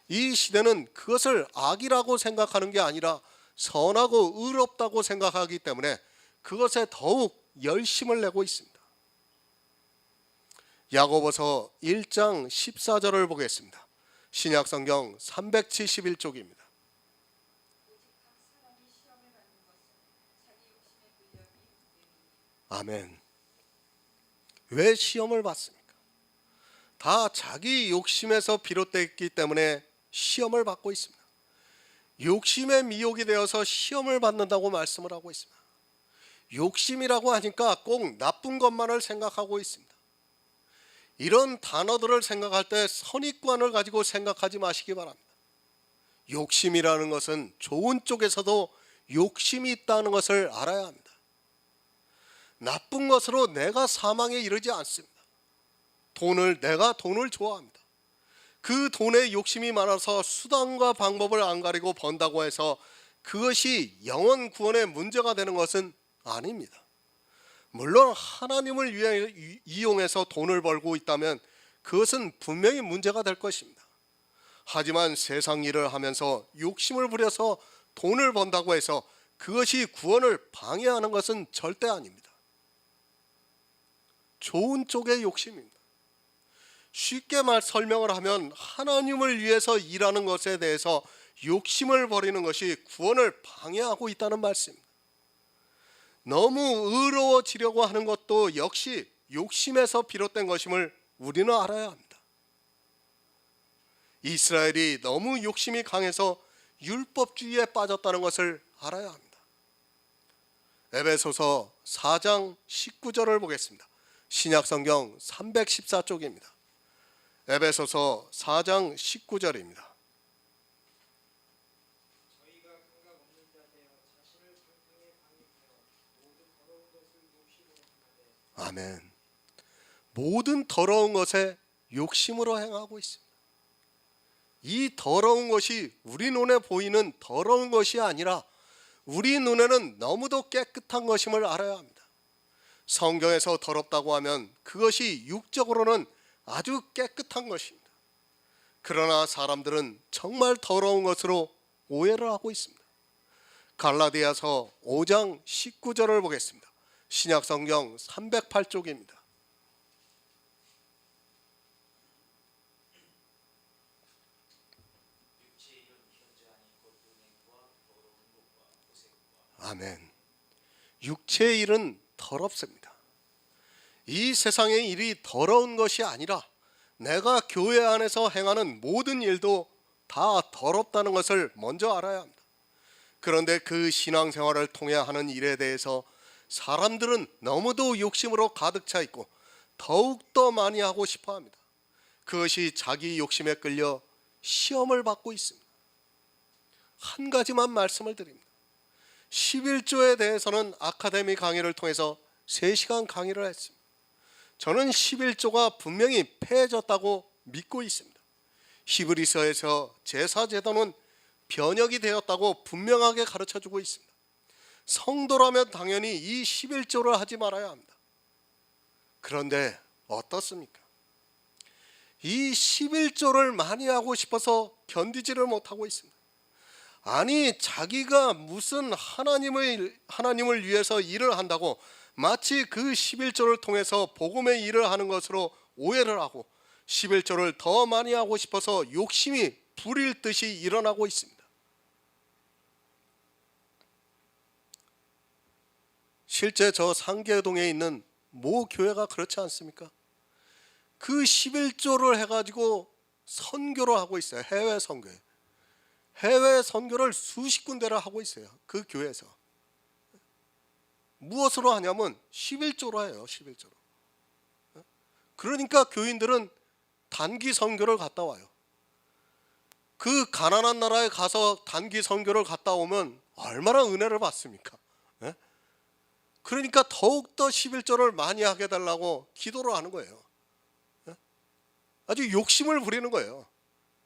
이 시대는 그것을 악이라고 생각하는 게 아니라 선하고 의롭다고 생각하기 때문에 그것에 더욱 열심을 내고 있습니다. 야고보서 1장 14절을 보겠습니다. 신약성경 371쪽입니다. 아멘. 왜 시험을 받습니까? 다 자기 욕심에서 비롯됐기 때문에 시험을 받고 있습니다. 욕심의 미혹이 되어서 시험을 받는다고 말씀을 하고 있습니다. 욕심이라고 하니까 꼭 나쁜 것만을 생각하고 있습니다. 이런 단어들을 생각할 때 선입관을 가지고 생각하지 마시기 바랍니다. 욕심이라는 것은 좋은 쪽에서도 욕심이 있다는 것을 알아야 합니다. 나쁜 것으로 내가 사망에 이르지 않습니다. 내가 돈을 좋아합니다. 그 돈에 욕심이 많아서 수단과 방법을 안 가리고 번다고 해서 그것이 영원 구원의 문제가 되는 것은 아닙니다. 물론 하나님을 이용해서 돈을 벌고 있다면 그것은 분명히 문제가 될 것입니다. 하지만 세상 일을 하면서 욕심을 부려서 돈을 번다고 해서 그것이 구원을 방해하는 것은 절대 아닙니다. 좋은 쪽의 욕심입니다. 쉽게 설명을 하면 하나님을 위해서 일하는 것에 대해서 욕심을 버리는 것이 구원을 방해하고 있다는 말씀입니다. 너무 의로워지려고 하는 것도 역시 욕심에서 비롯된 것임을 우리는 알아야 합니다. 이스라엘이 너무 욕심이 강해서 율법주의에 빠졌다는 것을 알아야 합니다. 에베소서 4장 19절을 보겠습니다. 신약성경 314쪽입니다. 에베소서 4장 19절입니다. 아멘. 모든 더러운 것에 욕심으로 행하고 있습니다. 이 더러운 것이 우리 눈에 보이는 더러운 것이 아니라 우리 눈에는 너무도 깨끗한 것임을 알아야 합니다. 성경에서 더럽다고 하면 그것이 육적으로는 아주 깨끗한 것입니다. 그러나 사람들은 정말 더러운 것으로 오해를 하고 있습니다. 갈라디아서 5장 19절을 보겠습니다. 신약성경 308쪽입니다. 아멘. 육체의 일은 더럽습니다. 이 세상의 일이 더러운 것이 아니라 내가 교회 안에서 행하는 모든 일도 다 더럽다는 것을 먼저 알아야 합니다. 그런데 그 신앙생활을 통해 하는 일에 대해서 사람들은 너무도 욕심으로 가득 차 있고 더욱더 많이 하고 싶어 합니다. 그것이 자기 욕심에 끌려 시험을 받고 있습니다. 한 가지만 말씀을 드립니다. 11조에 대해서는 아카데미 강의를 통해서 3시간 강의를 했습니다. 저는 11조가 분명히 폐해졌다고 믿고 있습니다. 히브리서에서 제사제도는 변혁이 되었다고 분명하게 가르쳐주고 있습니다. 성도라면 당연히 이 11조를 하지 말아야 합니다. 그런데 어떻습니까? 이 11조를 많이 하고 싶어서 견디지를 못하고 있습니다. 아니, 자기가 무슨 하나님을 위해서 일을 한다고 마치 그 11조를 통해서 복음의 일을 하는 것으로 오해를 하고 11조를 더 많이 하고 싶어서 욕심이 불일 듯이 일어나고 있습니다. 실제 저 상계동에 있는 모 교회가 그렇지 않습니까? 그 11조를 해가지고 선교를 하고 있어요. 해외 선교. 해외 선교를 수십 군데를 하고 있어요. 그 교회에서. 무엇으로 하냐면 11조로 해요. 11조로. 그러니까 교인들은 단기 선교를 갔다 와요. 그 가난한 나라에 가서 단기 선교를 갔다 오면 얼마나 은혜를 받습니까? 그러니까 더욱더 11조를 많이 하게 해달라고 기도를 하는 거예요. 아주 욕심을 부리는 거예요.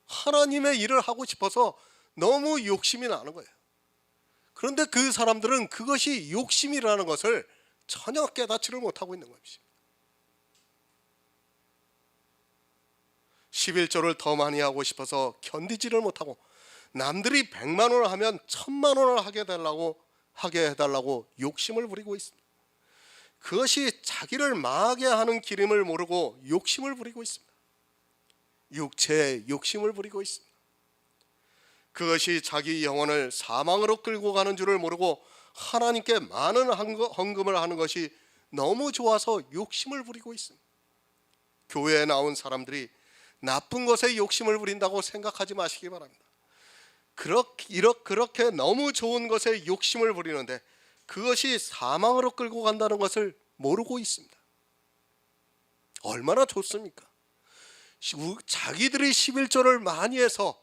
하나님의 일을 하고 싶어서 너무 욕심이 나는 거예요. 그런데 그 사람들은 그것이 욕심이라는 것을 전혀 깨닫지를 못하고 있는 것입니다. 11조를 더 많이 하고 싶어서 견디지를 못하고 남들이 100만 원을 하면 1000만 원을 하게 해달라고 욕심을 부리고 있습니다. 그것이 자기를 망하게 하는 길임을 모르고 욕심을 부리고 있습니다. 육체의 욕심을 부리고 있습니다. 그것이 자기 영혼을 사망으로 끌고 가는 줄을 모르고 하나님께 많은 헌금을 하는 것이 너무 좋아서 욕심을 부리고 있습니다. 교회에 나온 사람들이 나쁜 것에 욕심을 부린다고 생각하지 마시기 바랍니다. 그렇게 너무 좋은 것에 욕심을 부리는데 그것이 사망으로 끌고 간다는 것을 모르고 있습니다. 얼마나 좋습니까? 자기들이 11조를 많이 해서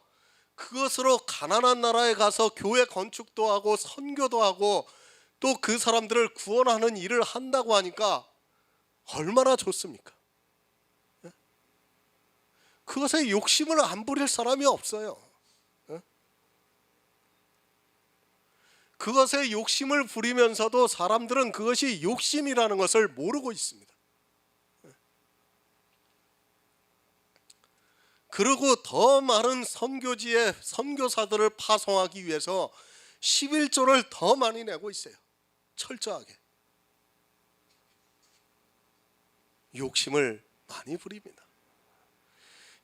그것으로 가난한 나라에 가서 교회 건축도 하고 선교도 하고 또 그 사람들을 구원하는 일을 한다고 하니까 얼마나 좋습니까? 그것에 욕심을 안 부릴 사람이 없어요. 그것에 욕심을 부리면서도 사람들은 그것이 욕심이라는 것을 모르고 있습니다. 그리고 더 많은 선교지에 선교사들을 파송하기 위해서 11조를 더 많이 내고 있어요. 철저하게. 욕심을 많이 부립니다.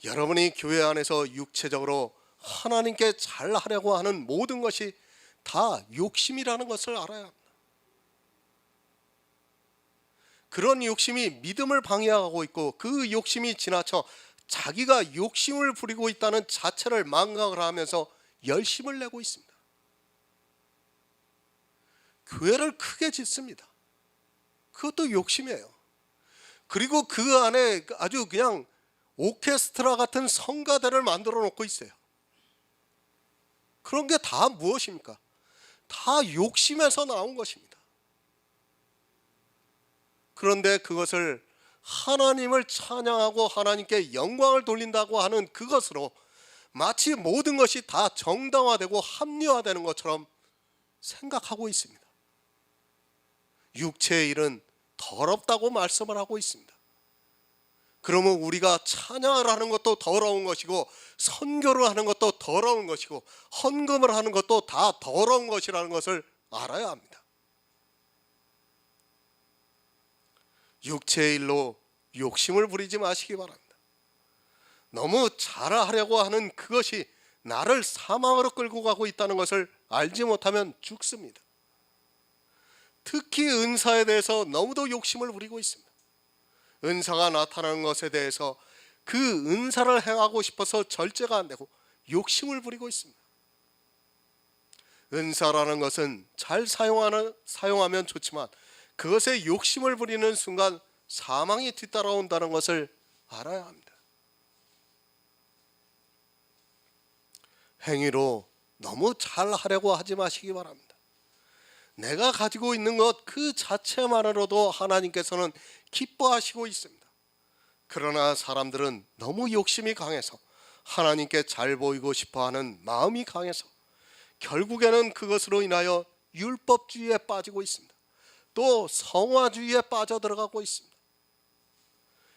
여러분이 교회 안에서 육체적으로 하나님께 잘하려고 하는 모든 것이 다 욕심이라는 것을 알아야 합니다. 그런 욕심이 믿음을 방해하고 있고 그 욕심이 지나쳐 자기가 욕심을 부리고 있다는 자체를 망각을 하면서 열심을 내고 있습니다. 교회를 크게 짓습니다. 그것도 욕심이에요. 그리고 그 안에 아주 그냥 오케스트라 같은 성가대를 만들어 놓고 있어요. 그런 게 다 무엇입니까? 다 욕심에서 나온 것입니다. 그런데 그것을 하나님을 찬양하고 하나님께 영광을 돌린다고 하는 그것으로 마치 모든 것이 다 정당화되고 합리화되는 것처럼 생각하고 있습니다. 육체의 일은 더럽다고 말씀을 하고 있습니다. 그러면 우리가 찬양을 하는 것도 더러운 것이고 선교를 하는 것도 더러운 것이고 헌금을 하는 것도 다 더러운 것이라는 것을 알아야 합니다. 육체의 일로 욕심을 부리지 마시기 바랍니다. 너무 잘하려고 하는 그것이 나를 사망으로 끌고 가고 있다는 것을 알지 못하면 죽습니다. 특히 은사에 대해서 너무도 욕심을 부리고 있습니다. 은사가 나타나는 것에 대해서 그 은사를 행하고 싶어서 절제가 안 되고 욕심을 부리고 있습니다. 은사라는 것은 잘 사용하면 좋지만 그것에 욕심을 부리는 순간 사망이 뒤따라온다는 것을 알아야 합니다. 행위로 너무 잘하려고 하지 마시기 바랍니다. 내가 가지고 있는 것 그 자체만으로도 하나님께서는 기뻐하시고 있습니다. 그러나 사람들은 너무 욕심이 강해서 하나님께 잘 보이고 싶어하는 마음이 강해서 결국에는 그것으로 인하여 율법주의에 빠지고 있습니다. 또 성화주의에 빠져들어가고 있습니다.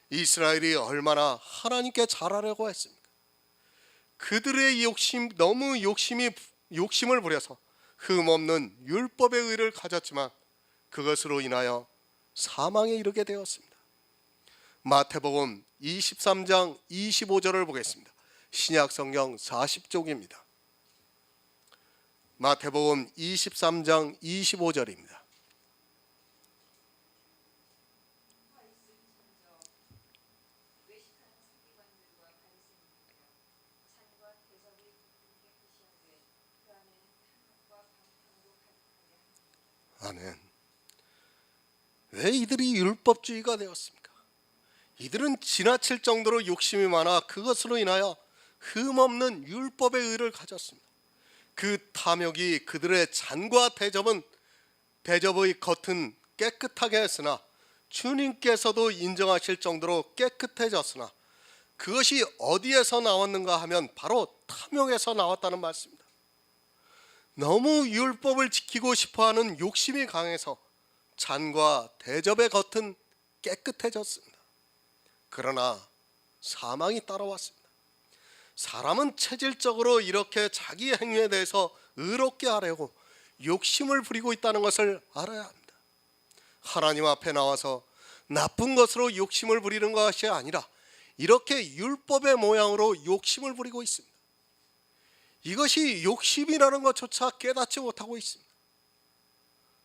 이스라엘이 얼마나 하나님께 잘하려고 했습니까? 그들의 너무 욕심을 부려서 흠없는 율법의 의를 가졌지만 그것으로 인하여 사망에 이르게 되었습니다. 마태복음 23장 25절을 보겠습니다. 신약성경 40쪽입니다. 마태복음 23장 25절입니다. 아멘. 왜 이들이 율법주의가 되었습니까? 이들은 지나칠 정도로 욕심이 많아 그것으로 인하여 흠없는 율법의 의를 가졌습니다. 그 탐욕이 그들의 잔과 대접의 겉은 깨끗하게 했으나 주님께서도 인정하실 정도로 깨끗해졌으나 그것이 어디에서 나왔는가 하면 바로 탐욕에서 나왔다는 말씀입니다. 너무 율법을 지키고 싶어하는 욕심이 강해서 잔과 대접의 겉은 깨끗해졌습니다. 그러나 사망이 따라왔습니다. 사람은 체질적으로 이렇게 자기 행위에 대해서 의롭게 하려고 욕심을 부리고 있다는 것을 알아야 합니다. 하나님 앞에 나와서 나쁜 것으로 욕심을 부리는 것이 아니라 이렇게 율법의 모양으로 욕심을 부리고 있습니다. 이것이 욕심이라는 것조차 깨닫지 못하고 있습니다.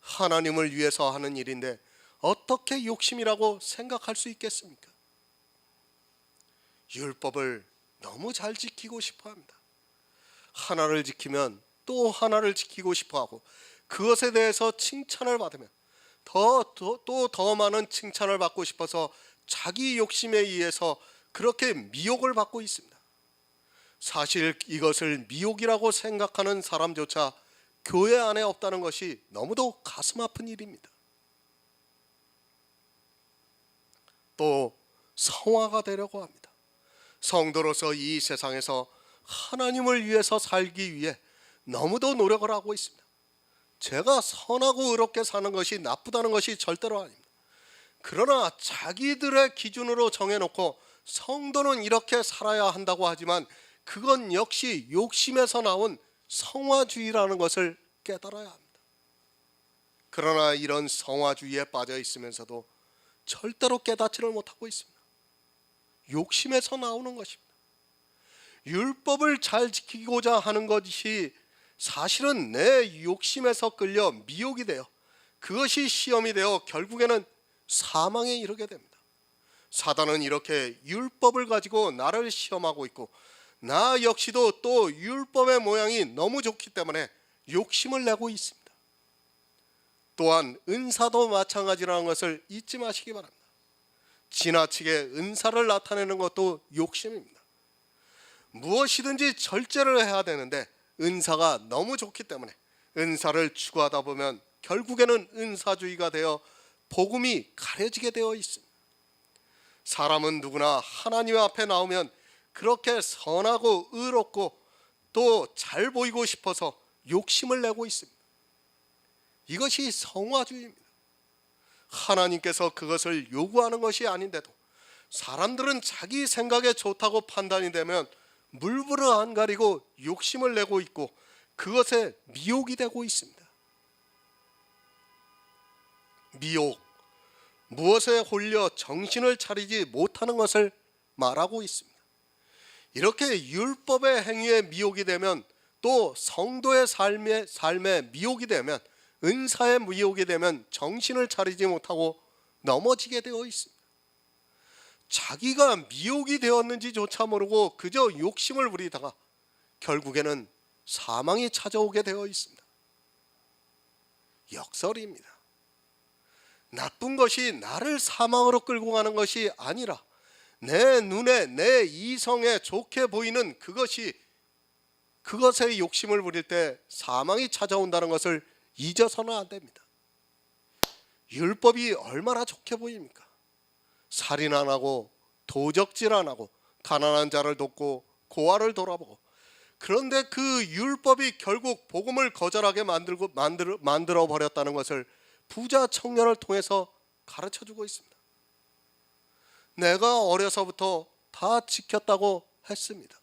하나님을 위해서 하는 일인데 어떻게 욕심이라고 생각할 수 있겠습니까? 율법을 너무 잘 지키고 싶어 합니다. 하나를 지키면 또 하나를 지키고 싶어 하고 그것에 대해서 칭찬을 받으면 더 많은 칭찬을 받고 싶어서 자기 욕심에 의해서 그렇게 미혹을 받고 있습니다. 사실 이것을 미혹이라고 생각하는 사람조차 교회 안에 없다는 것이 너무도 가슴 아픈 일입니다. 또 성화가 되려고 합니다. 성도로서 이 세상에서 하나님을 위해서 살기 위해 너무도 노력을 하고 있습니다. 제가 선하고 의롭게 사는 것이 나쁘다는 것이 절대로 아닙니다. 그러나 자기들의 기준으로 정해놓고 성도는 이렇게 살아야 한다고 하지만 그건 역시 욕심에서 나온 성화주의라는 것을 깨달아야 합니다. 그러나 이런 성화주의에 빠져 있으면서도 절대로 깨닫지를 못하고 있습니다. 욕심에서 나오는 것입니다. 율법을 잘 지키고자 하는 것이 사실은 내 욕심에서 끌려 미혹이 되어 그것이 시험이 되어 결국에는 사망에 이르게 됩니다. 사단은 이렇게 율법을 가지고 나를 시험하고 있고, 나 역시도 또 율법의 모양이 너무 좋기 때문에 욕심을 내고 있습니다. 또한 은사도 마찬가지라는 것을 잊지 마시기 바랍니다. 지나치게 은사를 나타내는 것도 욕심입니다. 무엇이든지 절제를 해야 되는데 은사가 너무 좋기 때문에 은사를 추구하다 보면 결국에는 은사주의가 되어 복음이 가려지게 되어 있습니다. 사람은 누구나 하나님 앞에 나오면 그렇게 선하고 의롭고 또 잘 보이고 싶어서 욕심을 내고 있습니다. 이것이 성화주의입니다. 하나님께서 그것을 요구하는 것이 아닌데도 사람들은 자기 생각에 좋다고 판단이 되면 물불을 안 가리고 욕심을 내고 있고 그것에 미혹이 되고 있습니다. 미혹, 무엇에 홀려 정신을 차리지 못하는 것을 말하고 있습니다. 이렇게 율법의 행위에 미혹이 되면 또 성도의 삶에 미혹이 되면, 은사에 미혹이 되면 정신을 차리지 못하고 넘어지게 되어 있습니다. 자기가 미혹이 되었는지조차 모르고 그저 욕심을 부리다가 결국에는 사망이 찾아오게 되어 있습니다. 역설입니다. 나쁜 것이 나를 사망으로 끌고 가는 것이 아니라 내 눈에, 내 이성에 좋게 보이는 그것에 욕심을 부릴 때 사망이 찾아온다는 것을 잊어서는 안 됩니다. 율법이 얼마나 좋게 보입니까? 살인 안 하고, 도적질 안 하고, 가난한 자를 돕고, 고아를 돌아보고. 그런데 그 율법이 결국 복음을 거절하게 만들어 버렸다는 것을 부자 청년을 통해서 가르쳐주고 있습니다. 내가 어려서부터 다 지켰다고 했습니다.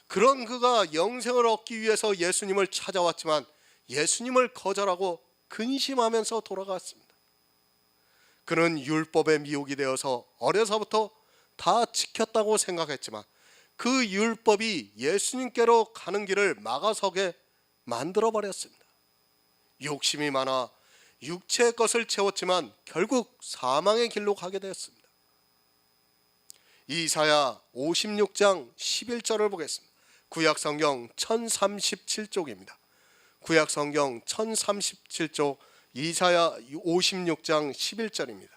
그런 그가 영생을 얻기 위해서 예수님을 찾아왔지만 예수님을 거절하고 근심하면서 돌아갔습니다. 그는 율법에 미혹이 되어서 어려서부터 다 지켰다고 생각했지만 그 율법이 예수님께로 가는 길을 막아서게 만들어 버렸습니다. 욕심이 많아 육체의 것을 채웠지만 결국 사망의 길로 가게 되었습니다. 이사야 56장 11절을 보겠습니다. 구약성경 1037쪽입니다. 구약성경 1037쪽 이사야 56장 11절입니다.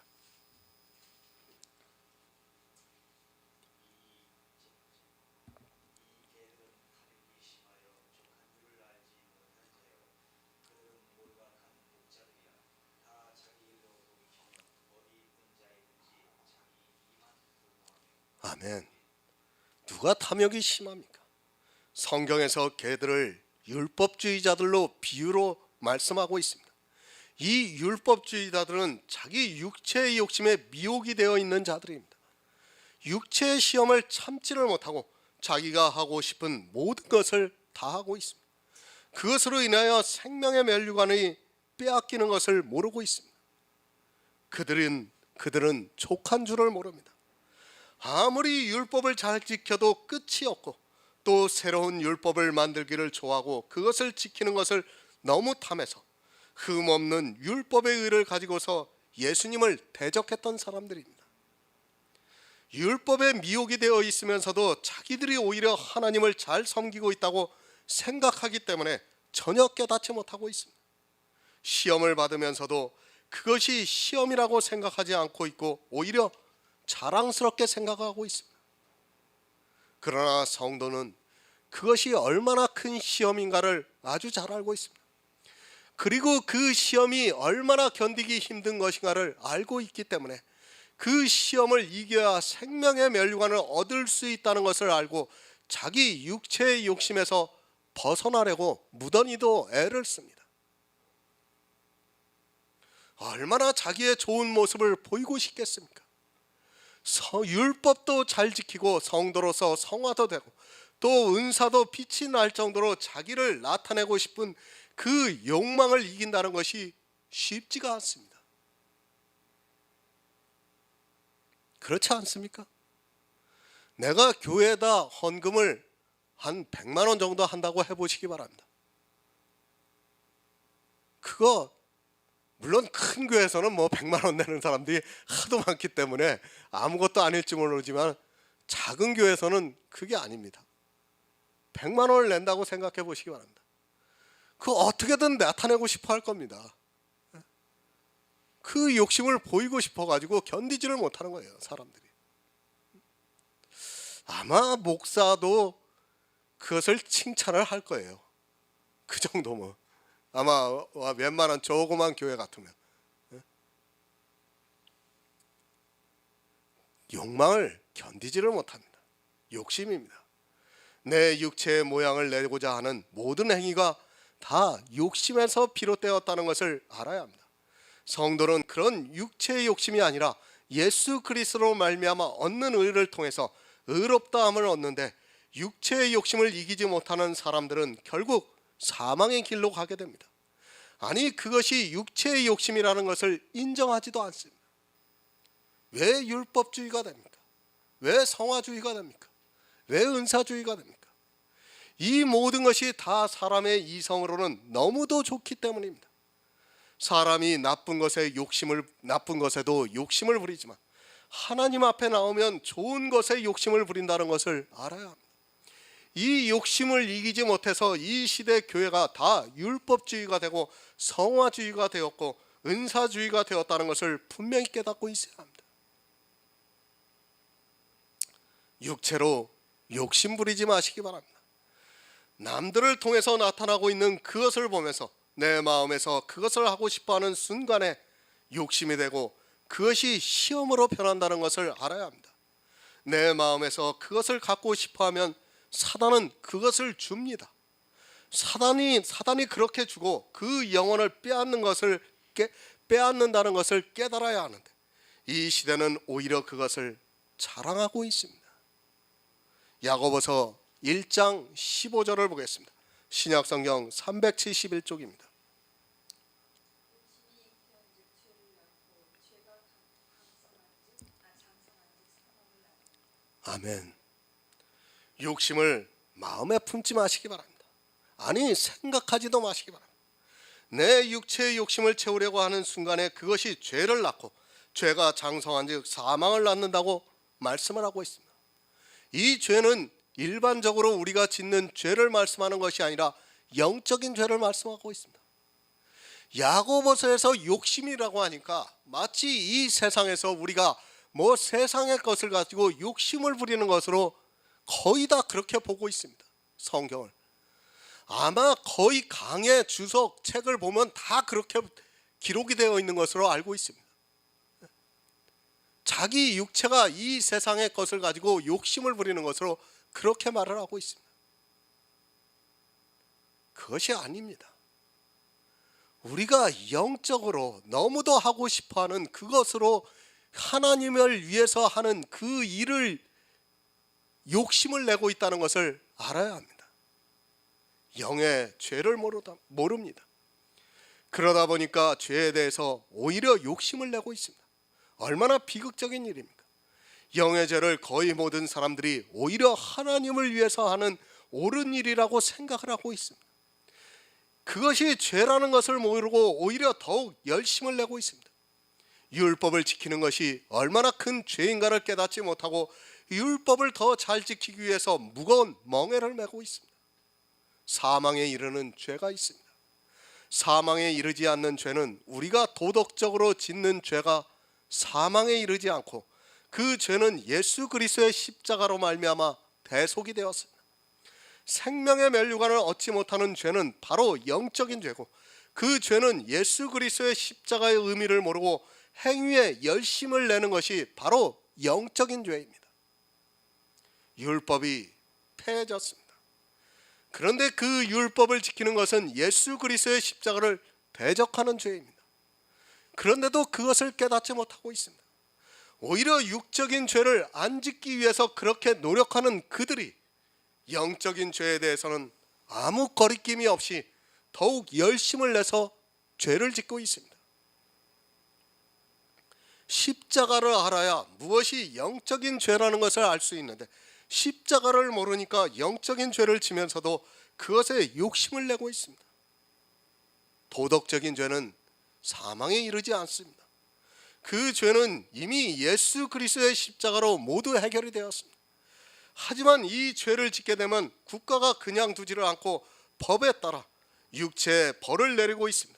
아멘. 누가 탐욕이 심합니까? 성경에서 개들을 율법주의자들로 비유로 말씀하고 있습니다. 이 율법주의자들은 자기 육체의 욕심에 미혹이 되어 있는 자들입니다. 육체의 시험을 참지를 못하고 자기가 하고 싶은 모든 것을 다 하고 있습니다. 그것으로 인하여 생명의 면류관이 빼앗기는 것을 모르고 있습니다. 그들은 족한 줄을 모릅니다. 아무리 율법을 잘 지켜도 끝이 없고 또 새로운 율법을 만들기를 좋아하고 그것을 지키는 것을 너무 탐해서 흠없는 율법의 의를 가지고서 예수님을 대적했던 사람들입니다. 율법에 미혹이 되어 있으면서도 자기들이 오히려 하나님을 잘 섬기고 있다고 생각하기 때문에 전혀 깨닫지 못하고 있습니다. 시험을 받으면서도 그것이 시험이라고 생각하지 않고 있고 오히려 자랑스럽게 생각하고 있습니다. 그러나 성도는 그것이 얼마나 큰 시험인가를 아주 잘 알고 있습니다. 그리고 그 시험이 얼마나 견디기 힘든 것인가를 알고 있기 때문에 그 시험을 이겨야 생명의 면류관을 얻을 수 있다는 것을 알고 자기 육체의 욕심에서 벗어나려고 무던히도 애를 씁니다. 얼마나 자기의 좋은 모습을 보이고 싶겠습니까? 율법도 잘 지키고 성도로서 성화도 되고 또 은사도 빛이 날 정도로 자기를 나타내고 싶은 그 욕망을 이긴다는 것이 쉽지가 않습니다. 그렇지 않습니까? 내가 교회에다 헌금을 한 100만 원 정도 한다고 해보시기 바랍니다. 그거 물론 큰 교회에서는 뭐 100만 원 내는 사람들이 하도 많기 때문에 아무것도 아닐지 모르지만 작은 교회에서는 그게 아닙니다. 100만 원을 낸다고 생각해 보시기 바랍니다. 그거 어떻게든 나타내고 싶어 할 겁니다. 그 욕심을 보이고 싶어 가지고 견디지를 못하는 거예요, 사람들이. 아마 목사도 그것을 칭찬을 할 거예요. 그 정도면 아마 웬만한 조그만 교회 같으면. 욕망을 견디지를 못합니다. 욕심입니다. 내 육체의 모양을 내고자 하는 모든 행위가 다 욕심에서 비롯되었다는 것을 알아야 합니다. 성도는 그런 육체의 욕심이 아니라 예수 그리스도로 말미암아 얻는 의를 통해서 의롭다함을 얻는데, 육체의 욕심을 이기지 못하는 사람들은 결국 사망의 길로 가게 됩니다. 아니, 그것이 육체의 욕심이라는 것을 인정하지도 않습니다. 왜 율법주의가 됩니까? 왜 성화주의가 됩니까? 왜 은사주의가 됩니까? 이 모든 것이 다 사람의 이성으로는 너무도 좋기 때문입니다. 사람이 나쁜 것에도 욕심을 부리지만 하나님 앞에 나오면 좋은 것에 욕심을 부린다는 것을 알아야 합니다. 이 욕심을 이기지 못해서 이 시대 교회가 다 율법주의가 되고 성화주의가 되었고 은사주의가 되었다는 것을 분명히 깨닫고 있어야 합니다. 육체로 욕심 부리지 마시기 바랍니다. 남들을 통해서 나타나고 있는 그것을 보면서 내 마음에서 그것을 하고 싶어하는 순간에 욕심이 되고 그것이 시험으로 변한다는 것을 알아야 합니다. 내 마음에서 그것을 갖고 싶어하면 사단은 그것을 줍니다. 사단이 그렇게 주고 그 영혼을 빼앗는다는 것을 깨달아야 하는데, 이 시대는 오히려 그것을 자랑하고 있습니다. 야고보서 1장 15절을 보겠습니다. 신약성경 371쪽입니다. 아멘. 욕심을 마음에 품지 마시기 바랍니다. 아니, 생각하지도 마시기 바랍니다. 내 육체의 욕심을 채우려고 하는 순간에 그것이 죄를 낳고 죄가 장성한 즉 사망을 낳는다고 말씀을 하고 있습니다. 이 죄는 일반적으로 우리가 짓는 죄를 말씀하는 것이 아니라 영적인 죄를 말씀하고 있습니다. 야고보서에서 욕심이라고 하니까 마치 이 세상에서 우리가 뭐 세상의 것을 가지고 욕심을 부리는 것으로 거의 다 그렇게 보고 있습니다. 성경을 아마 거의 강의 주석 책을 보면 다 그렇게 기록이 되어 있는 것으로 알고 있습니다. 자기 육체가 이 세상의 것을 가지고 욕심을 부리는 것으로 그렇게 말을 하고 있습니다. 그것이 아닙니다. 우리가 영적으로 너무도 하고 싶어하는 그것으로 하나님을 위해서 하는 그 일을 욕심을 내고 있다는 것을 알아야 합니다. 영의 죄를 모릅니다. 그러다 보니까 죄에 대해서 오히려 욕심을 내고 있습니다. 얼마나 비극적인 일입니까? 영의 죄를 거의 모든 사람들이 오히려 하나님을 위해서 하는 옳은 일이라고 생각을 하고 있습니다. 그것이 죄라는 것을 모르고 오히려 더욱 열심을 내고 있습니다. 율법을 지키는 것이 얼마나 큰 죄인가를 깨닫지 못하고 율법을 더 잘 지키기 위해서 무거운 멍에를 메고 있습니다. 사망에 이르는 죄가 있습니다. 사망에 이르지 않는 죄는 우리가 도덕적으로 짓는 죄가 사망에 이르지 않고 그 죄는 예수 그리스도의 십자가로 말미암아 대속이 되었습니다. 생명의 면류관을 얻지 못하는 죄는 바로 영적인 죄고, 그 죄는 예수 그리스도의 십자가의 의미를 모르고 행위에 열심을 내는 것이 바로 영적인 죄입니다. 율법이 폐해졌습니다. 그런데 그 율법을 지키는 것은 예수 그리스도의 십자가를 대적하는 죄입니다. 그런데도 그것을 깨닫지 못하고 있습니다. 오히려 육적인 죄를 안 짓기 위해서 그렇게 노력하는 그들이 영적인 죄에 대해서는 아무 거리낌이 없이 더욱 열심을 내서 죄를 짓고 있습니다. 십자가를 알아야 무엇이 영적인 죄라는 것을 알 수 있는데, 십자가를 모르니까 영적인 죄를 지면서도 그것에 욕심을 내고 있습니다. 도덕적인 죄는 사망에 이르지 않습니다. 그 죄는 이미 예수 그리스도의 십자가로 모두 해결이 되었습니다. 하지만 이 죄를 짓게 되면 국가가 그냥 두지를 않고 법에 따라 육체에 벌을 내리고 있습니다.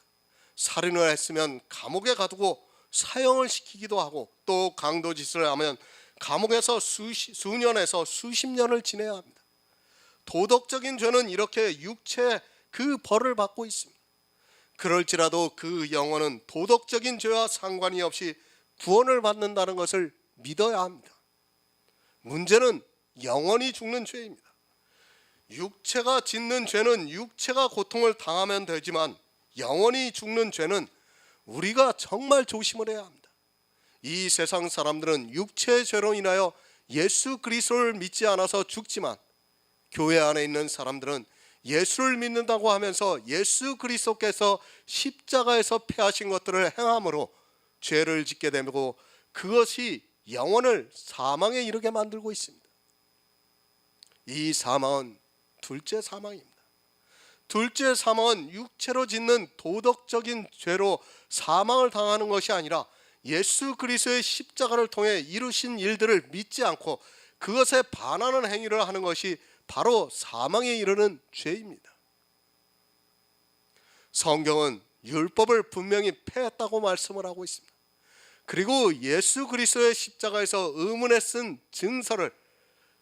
살인을 했으면 감옥에 가두고 사형을 시키기도 하고, 또 강도짓을 하면 감옥에서 수년에서 수십 년을 지내야 합니다. 도덕적인 죄는 이렇게 육체에 그 벌을 받고 있습니다. 그럴지라도 그 영혼은 도덕적인 죄와 상관이 없이 구원을 받는다는 것을 믿어야 합니다. 문제는 영원히 죽는 죄입니다. 육체가 짓는 죄는 육체가 고통을 당하면 되지만, 영원히 죽는 죄는 우리가 정말 조심을 해야 합니다. 이 세상 사람들은 육체의 죄로 인하여 예수 그리스도를 믿지 않아서 죽지만, 교회 안에 있는 사람들은 예수를 믿는다고 하면서 예수 그리스도께서 십자가에서 패하신 것들을 행함으로 죄를 짓게 되고, 그것이 영혼을 사망에 이르게 만들고 있습니다. 이 사망은 둘째 사망입니다. 둘째 사망은 육체로 짓는 도덕적인 죄로 사망을 당하는 것이 아니라, 예수 그리스도의 십자가를 통해 이루신 일들을 믿지 않고 그것에 반하는 행위를 하는 것이 바로 사망에 이르는 죄입니다. 성경은 율법을 분명히 폐했다고 말씀을 하고 있습니다. 그리고 예수 그리스도의 십자가에서 의문에 쓴 증서를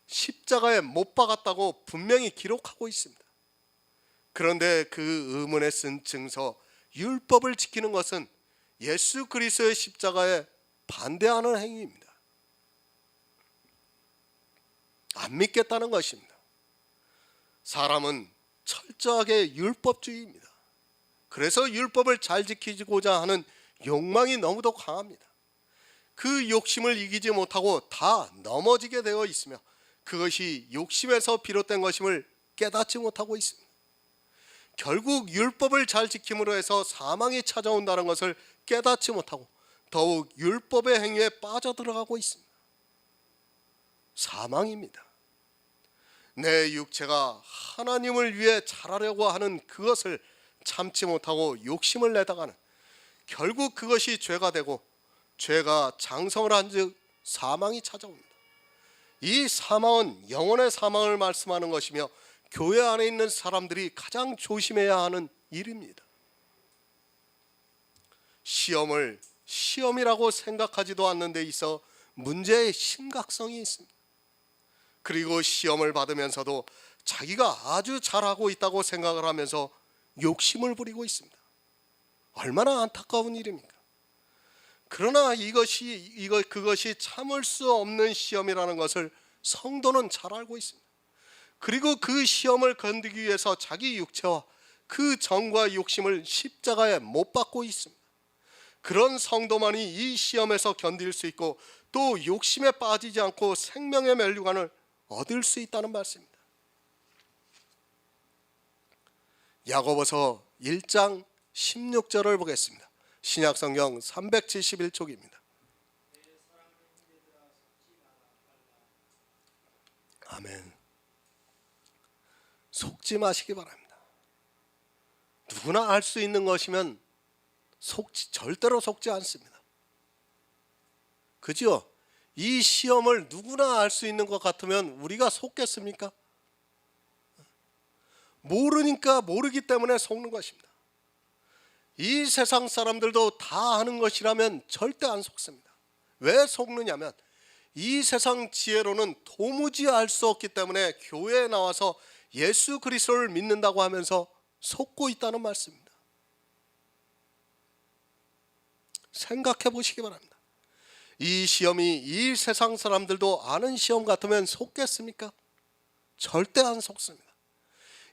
십자가에 못 박았다고 분명히 기록하고 있습니다. 그런데 그 의문에 쓴 증서, 율법을 지키는 것은 예수 그리스도의 십자가에 반대하는 행위입니다. 안 믿겠다는 것입니다. 사람은 철저하게 율법주의입니다. 그래서 율법을 잘 지키고자 하는 욕망이 너무도 강합니다. 그 욕심을 이기지 못하고 다 넘어지게 되어 있으며, 그것이 욕심에서 비롯된 것임을 깨닫지 못하고 있습니다. 결국 율법을 잘 지킴으로 해서 사망이 찾아온다는 것을 깨닫지 못하고 더욱 율법의 행위에 빠져들어가고 있습니다. 사망입니다. 내 육체가 하나님을 위해 잘하려고 하는 그것을 참지 못하고 욕심을 내다가는 결국 그것이 죄가 되고, 죄가 장성을 한즉 사망이 찾아옵니다. 이 사망은 영혼의 사망을 말씀하는 것이며, 교회 안에 있는 사람들이 가장 조심해야 하는 일입니다. 시험을 시험이라고 생각하지도 않는 데 있어 문제의 심각성이 있습니다. 그리고 시험을 받으면서도 자기가 아주 잘하고 있다고 생각을 하면서 욕심을 부리고 있습니다. 얼마나 안타까운 일입니까? 그러나 그것이 참을 수 없는 시험이라는 것을 성도는 잘 알고 있습니다. 그리고 그 시험을 견디기 위해서 자기 육체와 그 정과 욕심을 십자가에 못 박고 있습니다. 그런 성도만이 이 시험에서 견딜 수 있고, 또 욕심에 빠지지 않고 생명의 멸류관을 얻을 수 있다는 말씀입니다. 야고보서 1장 16절을 보겠습니다. 신약성경 371쪽입니다. 아멘. 속지 마시기 바랍니다. 누구나 알 수 있는 것이면 절대로 속지 않습니다. 그죠? 이 시험을 누구나 알 수 있는 것 같으면 우리가 속겠습니까? 모르니까 모르기 때문에 속는 것입니다. 이 세상 사람들도 다 아는 것이라면 절대 안 속습니다. 왜 속느냐면, 이 세상 지혜로는 도무지 알 수 없기 때문에 교회에 나와서 예수 그리스도를 믿는다고 하면서 속고 있다는 말씀입니다. 생각해 보시기 바랍니다. 이 시험이 이 세상 사람들도 아는 시험 같으면 속겠습니까? 절대 안 속습니다.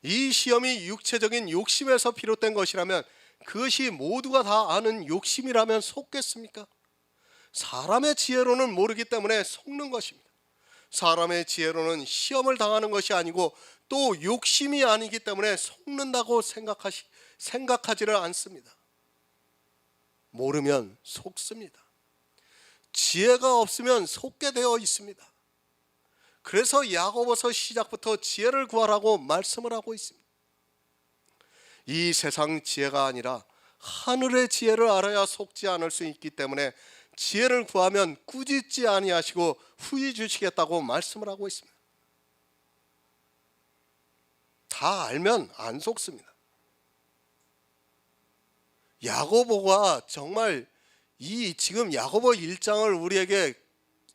이 시험이 육체적인 욕심에서 비롯된 것이라면, 그것이 모두가 다 아는 욕심이라면 속겠습니까? 사람의 지혜로는 모르기 때문에 속는 것입니다. 사람의 지혜로는 시험을 당하는 것이 아니고 또 욕심이 아니기 때문에 속는다고 생각하지를 않습니다. 모르면 속습니다. 지혜가 없으면 속게 되어 있습니다. 그래서 야고보서 시작부터 지혜를 구하라고 말씀을 하고 있습니다. 이 세상 지혜가 아니라 하늘의 지혜를 알아야 속지 않을 수 있기 때문에 지혜를 구하면 꾸짖지 아니하시고 후히 주시겠다고 말씀을 하고 있습니다. 다 알면 안 속습니다. 야고보가 정말 이 지금 야고보 1장을 우리에게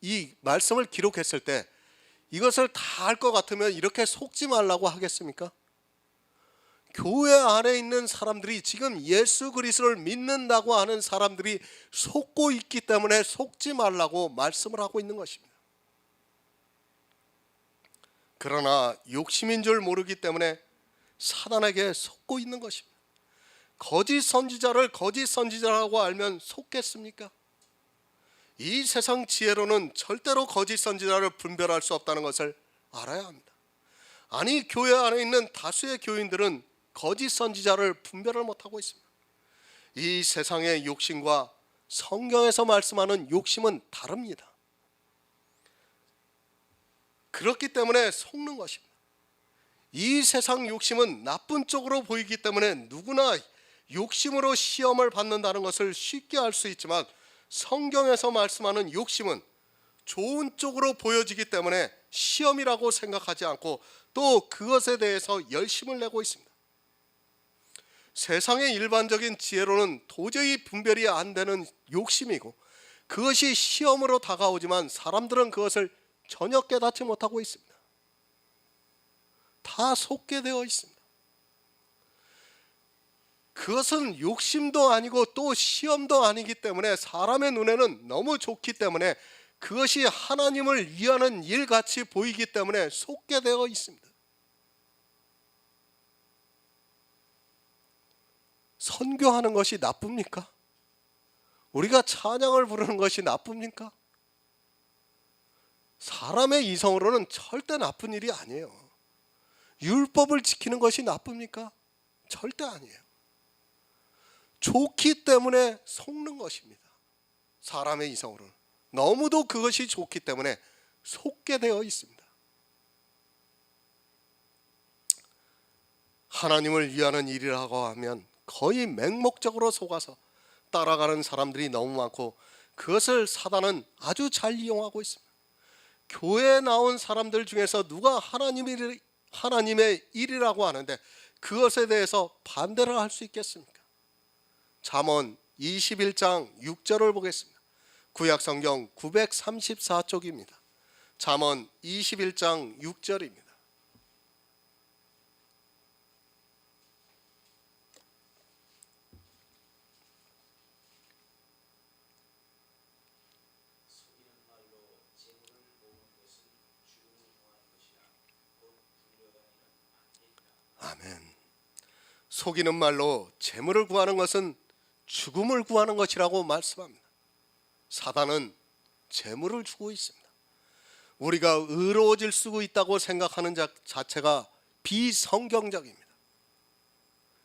이 말씀을 기록했을 때 이것을 다 알 것 같으면 이렇게 속지 말라고 하겠습니까? 교회 안에 있는 사람들이 지금 예수 그리스도를 믿는다고 하는 사람들이 속고 있기 때문에 속지 말라고 말씀을 하고 있는 것입니다. 그러나 욕심인 줄 모르기 때문에 사단에게 속고 있는 것입니다. 거짓 선지자를 거짓 선지자라고 알면 속겠습니까? 이 세상 지혜로는 절대로 거짓 선지자를 분별할 수 없다는 것을 알아야 합니다. 아니, 교회 안에 있는 다수의 교인들은 거짓 선지자를 분별을 못하고 있습니다. 이 세상의 욕심과 성경에서 말씀하는 욕심은 다릅니다. 그렇기 때문에 속는 것입니다. 이 세상 욕심은 나쁜 쪽으로 보이기 때문에 누구나 욕심으로 시험을 받는다는 것을 쉽게 알 수 있지만 성경에서 말씀하는 욕심은 좋은 쪽으로 보여지기 때문에 시험이라고 생각하지 않고 또 그것에 대해서 열심을 내고 있습니다. 세상의 일반적인 지혜로는 도저히 분별이 안 되는 욕심이고 그것이 시험으로 다가오지만 사람들은 그것을 전혀 깨닫지 못하고 있습니다. 다 속게 되어 있습니다. 그것은 욕심도 아니고 또 시험도 아니기 때문에 사람의 눈에는 너무 좋기 때문에 그것이 하나님을 위하는 일같이 보이기 때문에 속게 되어 있습니다. 선교하는 것이 나쁩니까? 우리가 찬양을 부르는 것이 나쁩니까? 사람의 이성으로는 절대 나쁜 일이 아니에요. 율법을 지키는 것이 나쁩니까? 절대 아니에요. 좋기 때문에 속는 것입니다. 사람의 이성으로는 너무도 그것이 좋기 때문에 속게 되어 있습니다. 하나님을 위하는 일이라고 하면 거의 맹목적으로 속아서 따라가는 사람들이 너무 많고 그것을 사단은 아주 잘 이용하고 있습니다. 교회에 나온 사람들 중에서 누가 하나님의 일이라고 하는데 그것에 대해서 반대를 할 수 있겠습니까? 잠언 21장 6절을 보겠습니다. 구약성경 934쪽입니다. 잠언 21장 6절입니다. 아멘. 속이는 말로 재물을 구하는 것은 죽음을 구하는 것이라고 말씀합니다. 사단은 재물을 주고 있습니다. 우리가 의로워질 수 있다고 생각하는 자체가 비성경적입니다.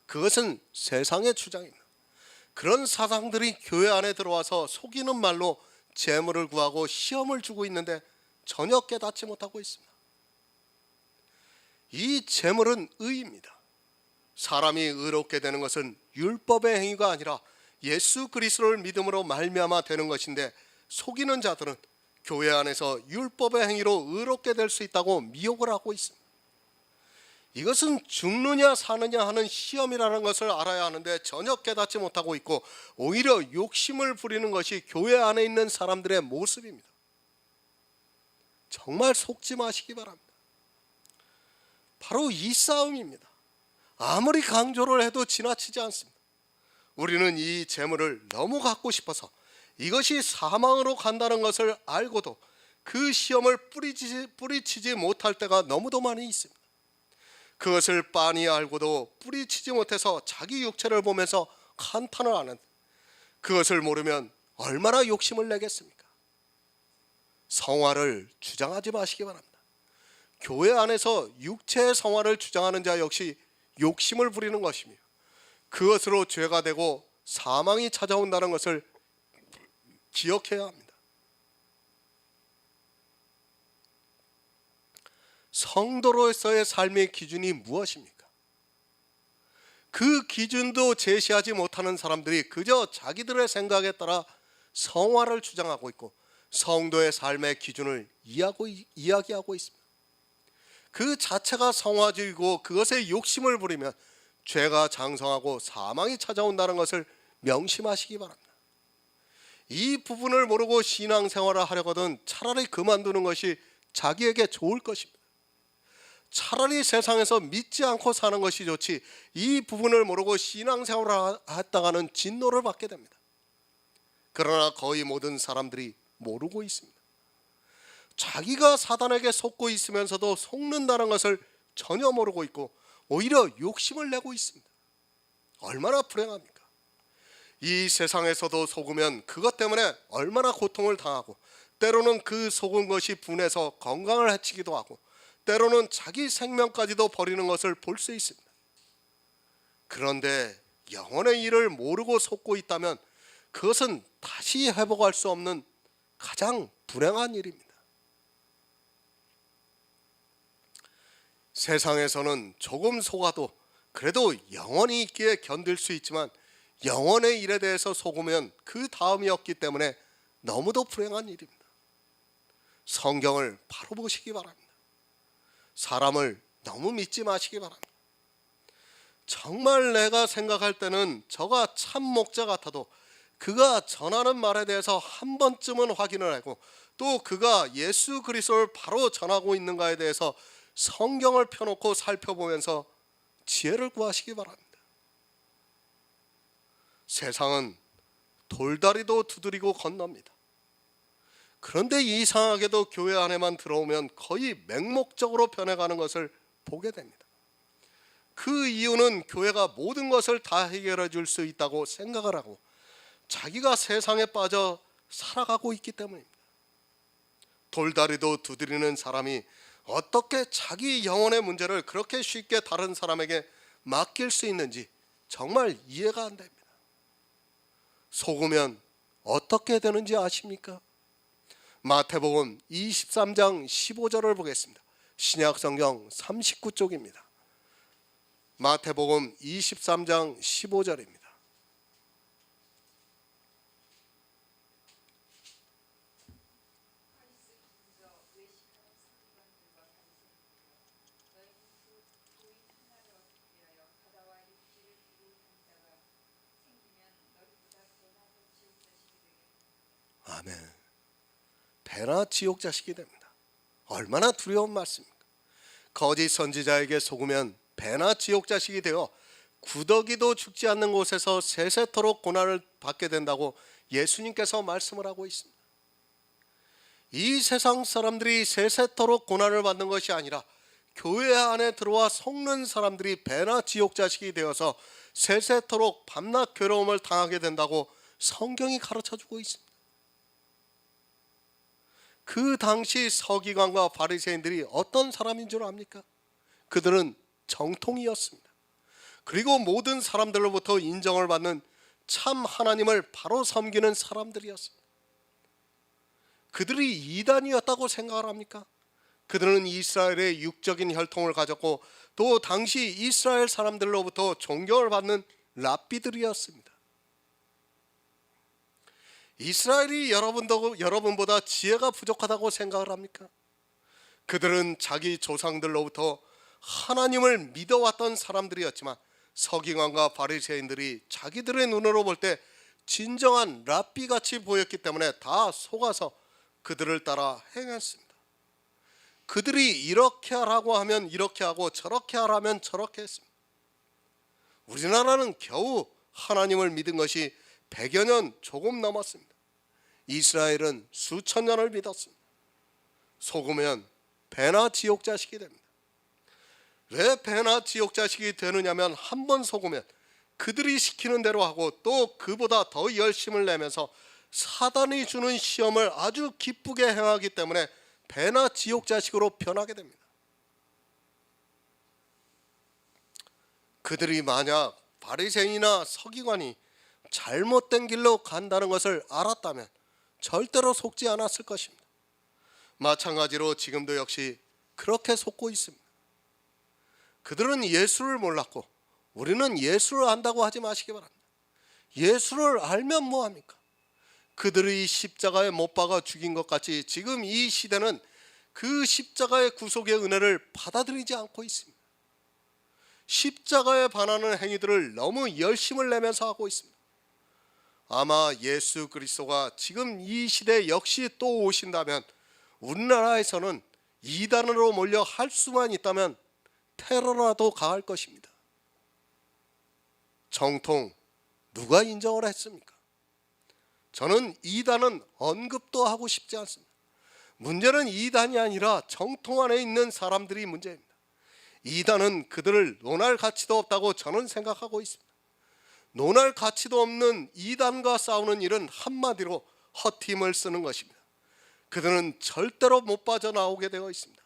그것은 세상의 주장입니다. 그런 사상들이 교회 안에 들어와서 속이는 말로 재물을 구하고 시험을 주고 있는데 전혀 깨닫지 못하고 있습니다. 이 재물은 의입니다. 사람이 의롭게 되는 것은 율법의 행위가 아니라 예수 그리스도를 믿음으로 말미암아 되는 것인데 속이는 자들은 교회 안에서 율법의 행위로 의롭게 될 수 있다고 미혹을 하고 있습니다. 이것은 죽느냐 사느냐 하는 시험이라는 것을 알아야 하는데 전혀 깨닫지 못하고 있고 오히려 욕심을 부리는 것이 교회 안에 있는 사람들의 모습입니다. 정말 속지 마시기 바랍니다. 바로 이 싸움입니다. 아무리 강조를 해도 지나치지 않습니다. 우리는 이 재물을 너무 갖고 싶어서 이것이 사망으로 간다는 것을 알고도 그 시험을 뿌리치지 못할 때가 너무도 많이 있습니다. 그것을 빤히 알고도 뿌리치지 못해서 자기 육체를 보면서 한탄을 하는, 그것을 모르면 얼마나 욕심을 내겠습니까? 성화를 주장하지 마시기 바랍니다. 교회 안에서 육체의 성화를 주장하는 자 역시 욕심을 부리는 것이며 그것으로 죄가 되고 사망이 찾아온다는 것을 기억해야 합니다. 성도로서의 삶의 기준이 무엇입니까? 그 기준도 제시하지 못하는 사람들이 그저 자기들의 생각에 따라 성화를 주장하고 있고 성도의 삶의 기준을 이야기하고 있습니다. 그 자체가 성화주의고 그것에 욕심을 부리면 죄가 장성하고 사망이 찾아온다는 것을 명심하시기 바랍니다. 이 부분을 모르고 신앙생활을 하려거든 차라리 그만두는 것이 자기에게 좋을 것입니다. 차라리 세상에서 믿지 않고 사는 것이 좋지 이 부분을 모르고 신앙생활을 했다가는 진노를 받게 됩니다. 그러나 거의 모든 사람들이 모르고 있습니다. 자기가 사단에게 속고 있으면서도 속는다는 것을 전혀 모르고 있고 오히려 욕심을 내고 있습니다. 얼마나 불행합니까? 이 세상에서도 속으면 그것 때문에 얼마나 고통을 당하고 때로는 그 속은 것이 분해서 건강을 해치기도 하고 때로는 자기 생명까지도 버리는 것을 볼 수 있습니다. 그런데 영혼의 일을 모르고 속고 있다면 그것은 다시 회복할 수 없는 가장 불행한 일입니다. 세상에서는 조금 속아도 그래도 영원히 있기에 견딜 수 있지만 영혼의 일에 대해서 속으면 그 다음이 없기 때문에 너무도 불행한 일입니다. 성경을 바로 보시기 바랍니다. 사람을 너무 믿지 마시기 바랍니다. 정말 내가 생각할 때는 저가 참 목자 같아도 그가 전하는 말에 대해서 한 번쯤은 확인을 하고 또 그가 예수 그리스도를 바로 전하고 있는가에 대해서 성경을 펴놓고 살펴보면서 지혜를 구하시기 바랍니다. 세상은 돌다리도 두드리고 건넙니다. 그런데 이상하게도 교회 안에만 들어오면 거의 맹목적으로 변해가는 것을 보게 됩니다. 그 이유는 교회가 모든 것을 다 해결해 줄 수 있다고 생각을 하고 자기가 세상에 빠져 살아가고 있기 때문입니다. 돌다리도 두드리는 사람이 어떻게 자기 영혼의 문제를 그렇게 쉽게 다른 사람에게 맡길 수 있는지 정말 이해가 안 됩니다. 속으면 어떻게 되는지 아십니까? 마태복음 23장 15절을 보겠습니다. 신약성경 39쪽입니다. 마태복음 23장 15절입니다. 아멘. 배나 지옥 자식이 됩니다. 얼마나 두려운 말씀입니까? 거짓 선지자에게 속으면 배나 지옥 자식이 되어 구더기도 죽지 않는 곳에서 세세토록 고난을 받게 된다고 예수님께서 말씀을 하고 있습니다. 이 세상 사람들이 세세토록 고난을 받는 것이 아니라 교회 안에 들어와 속는 사람들이 배나 지옥 자식이 되어서 세세토록 밤낮 괴로움을 당하게 된다고 성경이 가르쳐주고 있습니다. 그 당시 서기관과 바리새인들이 어떤 사람인 줄 압니까? 그들은 정통이었습니다. 그리고 모든 사람들로부터 인정을 받는 참 하나님을 바로 섬기는 사람들이었습니다. 그들이 이단이었다고 생각을 합니까? 그들은 이스라엘의 육적인 혈통을 가졌고 또 당시 이스라엘 사람들로부터 존경을 받는 랍비들이었습니다. 이스라엘이 여러분보다 지혜가 부족하다고 생각을 합니까? 그들은 자기 조상들로부터 하나님을 믿어왔던 사람들이었지만 서기관과 바리새인들이 자기들의 눈으로 볼 때 진정한 랍비같이 보였기 때문에 다 속아서 그들을 따라 행했습니다. 그들이 이렇게 하라고 하면 이렇게 하고 저렇게 하라면 저렇게 했습니다. 우리나라는 겨우 하나님을 믿은 것이 100여 년 조금 넘었습니다. 이스라엘은 수천 년을 믿었습니다. 속으면 배나 지옥 자식이 됩니다. 왜 배나 지옥 자식이 되느냐면 한 번 속으면 그들이 시키는 대로 하고 또 그보다 더 열심을 내면서 사단이 주는 시험을 아주 기쁘게 행하기 때문에 배나 지옥 자식으로 변하게 됩니다. 그들이 만약 바리새인이나 서기관이 잘못된 길로 간다는 것을 알았다면 절대로 속지 않았을 것입니다. 마찬가지로 지금도 역시 그렇게 속고 있습니다. 그들은 예수를 몰랐고 우리는 예수를 안다고 하지 마시기 바랍니다. 예수를 알면 뭐합니까? 그들이 십자가에 못 박아 죽인 것 같이 지금 이 시대는 그 십자가의 구속의 은혜를 받아들이지 않고 있습니다. 십자가에 반하는 행위들을 너무 열심을 내면서 하고 있습니다. 아마 예수 그리스도가 지금 이 시대 역시 또 오신다면 우리나라에서는 이단으로 몰려 할 수만 있다면 테러라도 가할 것입니다. 정통 누가 인정을 했습니까? 저는 이단은 언급도 하고 싶지 않습니다. 문제는 이단이 아니라 정통 안에 있는 사람들이 문제입니다. 이단은 그들을 논할 가치도 없다고 저는 생각하고 있습니다. 논할 가치도 없는 이단과 싸우는 일은 한마디로 헛힘을 쓰는 것입니다. 그들은 절대로 못 빠져나오게 되어 있습니다.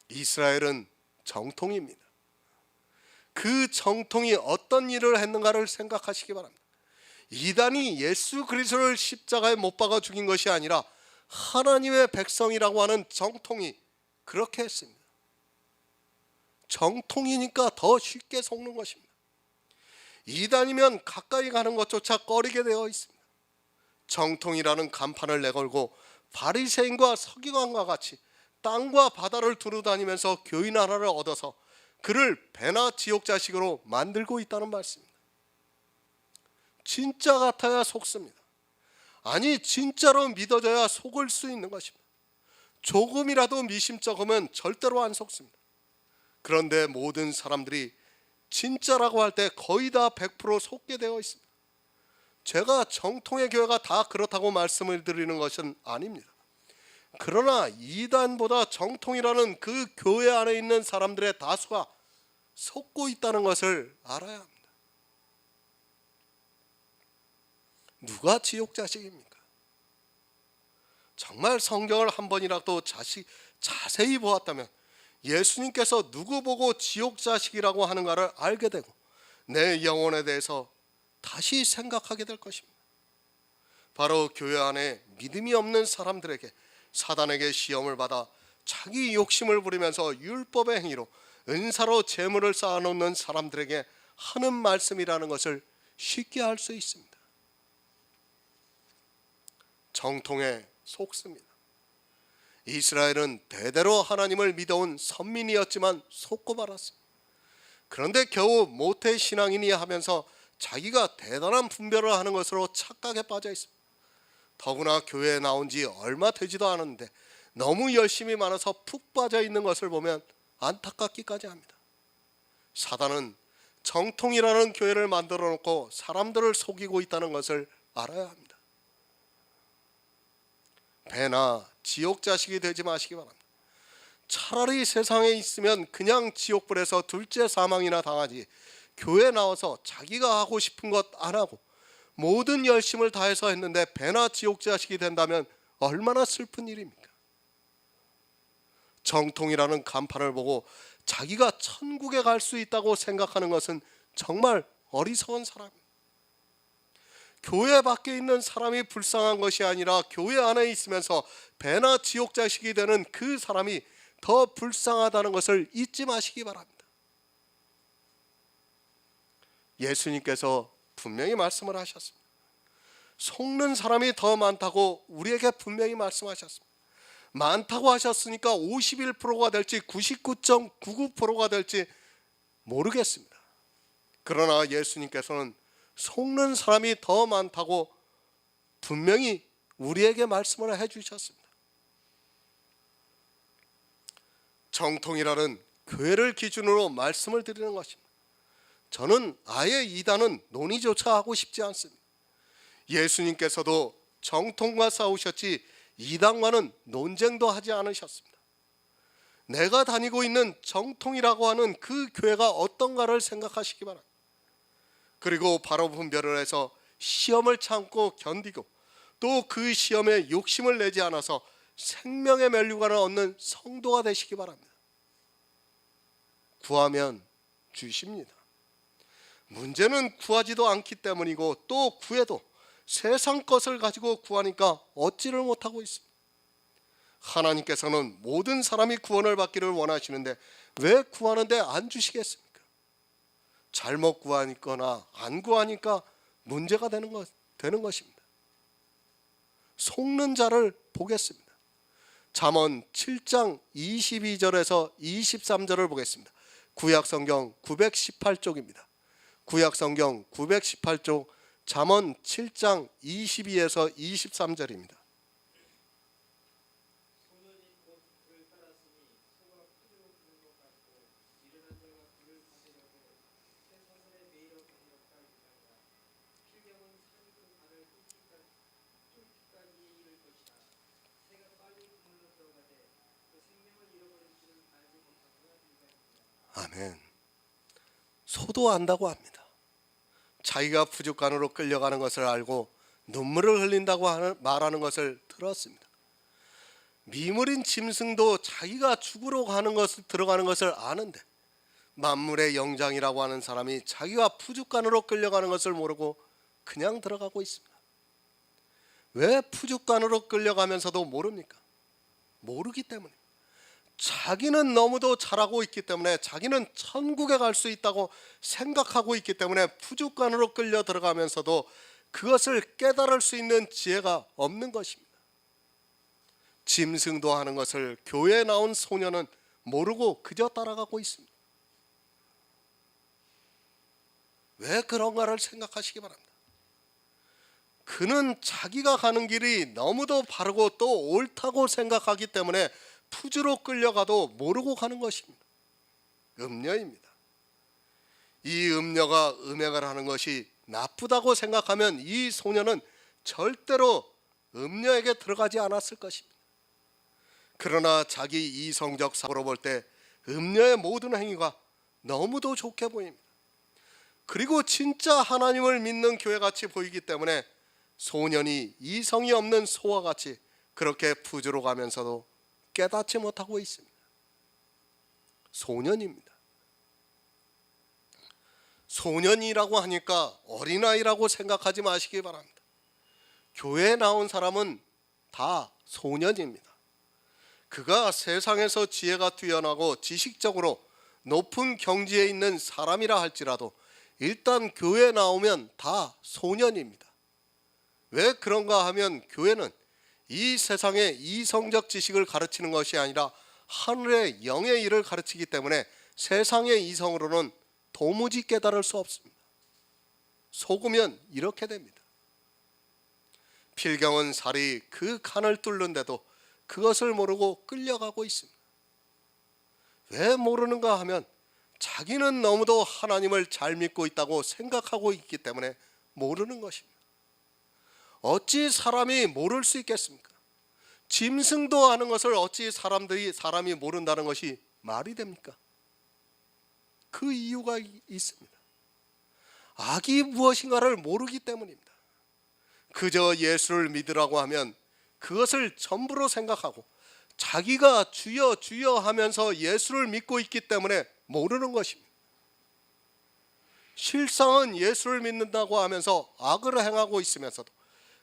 이스라엘은 정통입니다. 그 정통이 어떤 일을 했는가를 생각하시기 바랍니다. 이단이 예수 그리스도를 십자가에 못 박아 죽인 것이 아니라 하나님의 백성이라고 하는 정통이 그렇게 했습니다. 정통이니까 더 쉽게 속는 것입니다. 이단이면 가까이 가는 것조차 꺼리게 되어 있습니다. 정통이라는 간판을 내걸고 바리새인과 서기관과 같이 땅과 바다를 두루다니면서 교인 하나를 얻어서 그를 배나 지옥 자식으로 만들고 있다는 말씀입니다. 진짜 같아야 속습니다. 아니 진짜로 믿어져야 속을 수 있는 것입니다. 조금이라도 미심쩍으면 절대로 안 속습니다. 그런데 모든 사람들이 진짜라고 할 때 거의 다 100% 속게 되어 있습니다. 제가 정통의 교회가 다 그렇다고 말씀을 드리는 것은 아닙니다. 그러나 이단보다 정통이라는 그 교회 안에 있는 사람들의 다수가 속고 있다는 것을 알아야 합니다. 누가 지옥 자식입니까? 정말 성경을 한 번이라도 자세히 보았다면 예수님께서 누구 보고 지옥 자식이라고 하는가를 알게 되고 내 영혼에 대해서 다시 생각하게 될 것입니다. 바로 교회 안에 믿음이 없는 사람들에게 사단에게 시험을 받아 자기 욕심을 부리면서 율법의 행위로 은사로 재물을 쌓아놓는 사람들에게 하는 말씀이라는 것을 쉽게 알 수 있습니다. 정통에 속습니다. 이스라엘은 대대로 하나님을 믿어온 선민이었지만 속고 말았습니다. 그런데 겨우 모태신앙이니 하면서 자기가 대단한 분별을 하는 것으로 착각에 빠져 있습니다. 더구나 교회에 나온 지 얼마 되지도 않았는데 너무 열심히 많아서 푹 빠져 있는 것을 보면 안타깝기까지 합니다. 사단은 정통이라는 교회를 만들어 놓고 사람들을 속이고 있다는 것을 알아야 합니다. 배나 지옥 자식이 되지 마시기 바랍니다. 차라리 세상에 있으면 그냥 지옥불에서 둘째 사망이나 당하지 교회에 나와서 자기가 하고 싶은 것 안 하고 모든 열심을 다해서 했는데 배나 지옥 자식이 된다면 얼마나 슬픈 일입니까? 정통이라는 간판을 보고 자기가 천국에 갈 수 있다고 생각하는 것은 정말 어리석은 사람입니다. 교회 밖에 있는 사람이 불쌍한 것이 아니라 교회 안에 있으면서 배나 지옥 자식이 되는 그 사람이 더 불쌍하다는 것을 잊지 마시기 바랍니다. 예수님께서 분명히 말씀을 하셨습니다. 속는 사람이 더 많다고 우리에게 분명히 말씀하셨습니다. 많다고 하셨으니까 51%가 될지 99.99%가 될지 모르겠습니다. 그러나 예수님께서는 속는 사람이 더 많다고 분명히 우리에게 말씀을 해주셨습니다. 정통이라는 교회를 기준으로 말씀을 드리는 것입니다. 저는 아예 이단은 논의조차 하고 싶지 않습니다. 예수님께서도 정통과 싸우셨지 이단과는 논쟁도 하지 않으셨습니다. 내가 다니고 있는 정통이라고 하는 그 교회가 어떤가를 생각하시기 바랍니다. 그리고 바로 분별을 해서 시험을 참고 견디고 또 그 시험에 욕심을 내지 않아서 생명의 면류관을 얻는 성도가 되시기 바랍니다. 구하면 주십니다. 문제는 구하지도 않기 때문이고 또 구해도 세상 것을 가지고 구하니까 얻지를 못하고 있습니다. 하나님께서는 모든 사람이 구원을 받기를 원하시는데 왜 구하는데 안 주시겠습니까? 잘못 구하거나 안 구하니까 문제가 되는 것입니다. 속는 자를 보겠습니다. 잠언 7장 22절에서 23절을 보겠습니다. 구약성경 918쪽입니다. 구약성경 918쪽 잠언 7장 22에서 23절입니다. 아멘. 소도 안다고 합니다. 자기가 부족간으로 끌려가는 것을 알고 눈물을 흘린다고 말하는 것을 들었습니다. 미물인 짐승도 자기가 죽으러 들어가는 것을 아는데 만물의 영장이라고 하는 사람이 자기가 푸죽간으로 끌려가는 것을 모르고 그냥 들어가고 있습니다. 왜 푸죽간으로 끌려가면서도 모릅니까? 모르기 때문입니다. 자기는 너무도 잘하고 있기 때문에, 자기는 천국에 갈 수 있다고 생각하고 있기 때문에 푸죽간으로 끌려 들어가면서도 그것을 깨달을 수 있는 지혜가 없는 것입니다. 짐승도 하는 것을 교회에 나온 소년은 모르고 그저 따라가고 있습니다. 왜 그런가를 생각하시기 바랍니다. 그는 자기가 가는 길이 너무도 바르고 또 옳다고 생각하기 때문에 푸주로 끌려가도 모르고 가는 것입니다. 음녀입니다. 이 음녀가 음행을 하는 것이 나쁘다고 생각하면 이 소녀는 절대로 음녀에게 들어가지 않았을 것입니다. 그러나 자기 이성적 사고로 볼 때 음녀의 모든 행위가 너무도 좋게 보입니다. 그리고 진짜 하나님을 믿는 교회같이 보이기 때문에 소년이 이성이 없는 소와 같이 그렇게 푸주로 가면서도 깨닫지 못하고 있습니다. 소년입니다. 소년이라고 하니까 어린아이라고 생각하지 마시기 바랍니다. 교회에 나온 사람은 다 소년입니다. 그가 세상에서 지혜가 뛰어나고 지식적으로 높은 경지에 있는 사람이라 할지라도 일단 교회에 나오면 다 소년입니다. 왜 그런가 하면 교회는 이 세상의 이성적 지식을 가르치는 것이 아니라 하늘의 영의 일을 가르치기 때문에 세상의 이성으로는 도무지 깨달을 수 없습니다. 속으면 이렇게 됩니다. 필경은 살이 그 간을 뚫는데도 그것을 모르고 끌려가고 있습니다. 왜 모르는가 하면 자기는 너무도 하나님을 잘 믿고 있다고 생각하고 있기 때문에 모르는 것입니다. 어찌 사람이 모를 수 있겠습니까? 짐승도 아는 것을 어찌 사람이 모른다는 것이 말이 됩니까? 그 이유가 있습니다. 악이 무엇인가를 모르기 때문입니다. 그저 예수를 믿으라고 하면 그것을 전부로 생각하고 자기가 주여 주여 하면서 예수를 믿고 있기 때문에 모르는 것입니다. 실상은 예수를 믿는다고 하면서 악을 행하고 있으면서도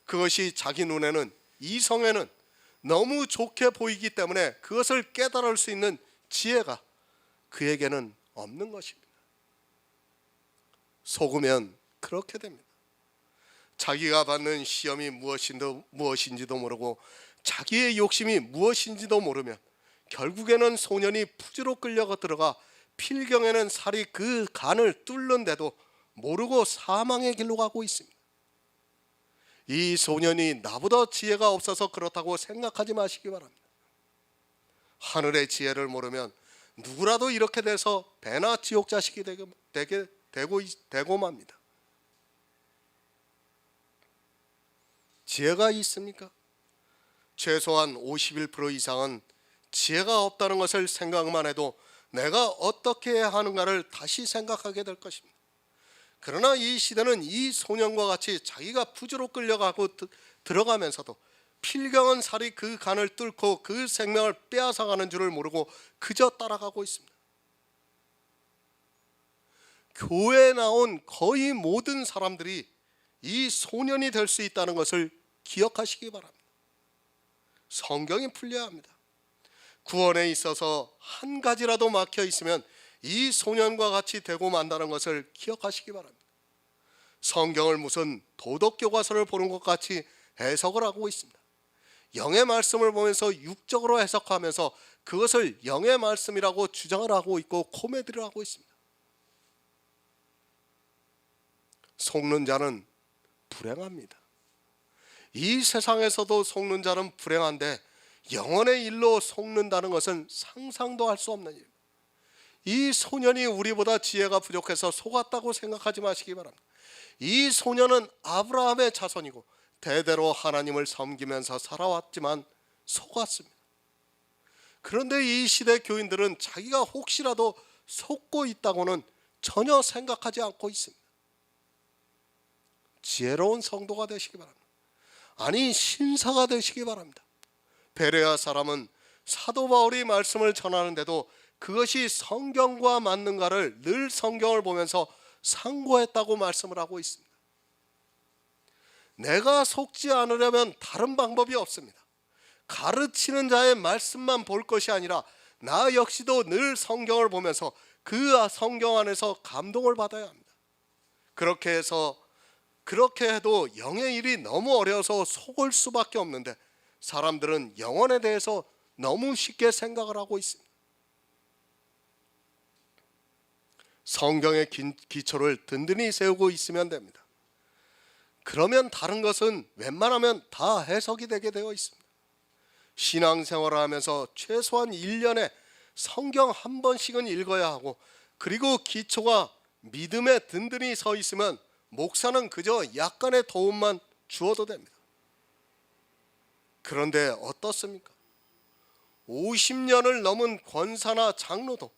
그것이 자기 눈에는, 이성에는 너무 좋게 보이기 때문에 그것을 깨달을 수 있는 지혜가 그에게는 없는 것입니다. 속으면 그렇게 됩니다. 자기가 받는 시험이 무엇인지도 모르고 자기의 욕심이 무엇인지도 모르면 결국에는 소년이 푸주로 끌려가 들어가 필경에는 살이 그 간을 뚫는데도 모르고 사망의 길로 가고 있습니다. 이 소년이 나보다 지혜가 없어서 그렇다고 생각하지 마시기 바랍니다. 하늘의 지혜를 모르면 누구라도 이렇게 돼서 배나 지옥 자식이 되고 맙니다. 지혜가 있습니까? 최소한 51% 이상은 지혜가 없다는 것을 생각만 해도 내가 어떻게 해야 하는가를 다시 생각하게 될 것입니다. 그러나 이 시대는 이 소년과 같이 자기가 푸주로 끌려가고 들어가면서도 필경은 살이 그 간을 뚫고 그 생명을 빼앗아가는 줄을 모르고 그저 따라가고 있습니다. 교회에 나온 거의 모든 사람들이 이 소년이 될 수 있다는 것을 기억하시기 바랍니다. 성경이 풀려야 합니다. 구원에 있어서 한 가지라도 막혀 있으면 이 소년과 같이 되고 만다는 것을 기억하시기 바랍니다. 성경을 무슨 도덕 교과서를 보는 것 같이 해석을 하고 있습니다. 영의 말씀을 보면서 육적으로 해석하면서 그것을 영의 말씀이라고 주장을 하고 있고 코미디를 하고 있습니다. 속는 자는 불행합니다. 이 세상에서도 속는 자는 불행한데 영원의 일로 속는다는 것은 상상도 할 수 없는 일입니다. 이 소년이 우리보다 지혜가 부족해서 속았다고 생각하지 마시기 바랍니다. 이 소년은 아브라함의 자손이고 대대로 하나님을 섬기면서 살아왔지만 속았습니다. 그런데 이 시대 교인들은 자기가 혹시라도 속고 있다고는 전혀 생각하지 않고 있습니다. 지혜로운 성도가 되시기 바랍니다. 아니, 신사가 되시기 바랍니다. 베레아 사람은 사도 바울이 말씀을 전하는데도 그것이 성경과 맞는가를 늘 성경을 보면서 상고했다고 말씀을 하고 있습니다. 내가 속지 않으려면 다른 방법이 없습니다. 가르치는 자의 말씀만 볼 것이 아니라 나 역시도 늘 성경을 보면서 그 성경 안에서 감동을 받아야 합니다. 그렇게 해도 영의 일이 너무 어려워서 속을 수밖에 없는데 사람들은 영혼에 대해서 너무 쉽게 생각을 하고 있습니다. 성경의 기초를 든든히 세우고 있으면 됩니다. 그러면 다른 것은 웬만하면 다 해석이 되게 되어 있습니다. 신앙생활을 하면서 최소한 1년에 성경 한 번씩은 읽어야 하고, 그리고 기초가 믿음에 든든히 서 있으면 목사는 그저 약간의 도움만 주어도 됩니다. 그런데 어떻습니까? 50년을 넘은 권사나 장로도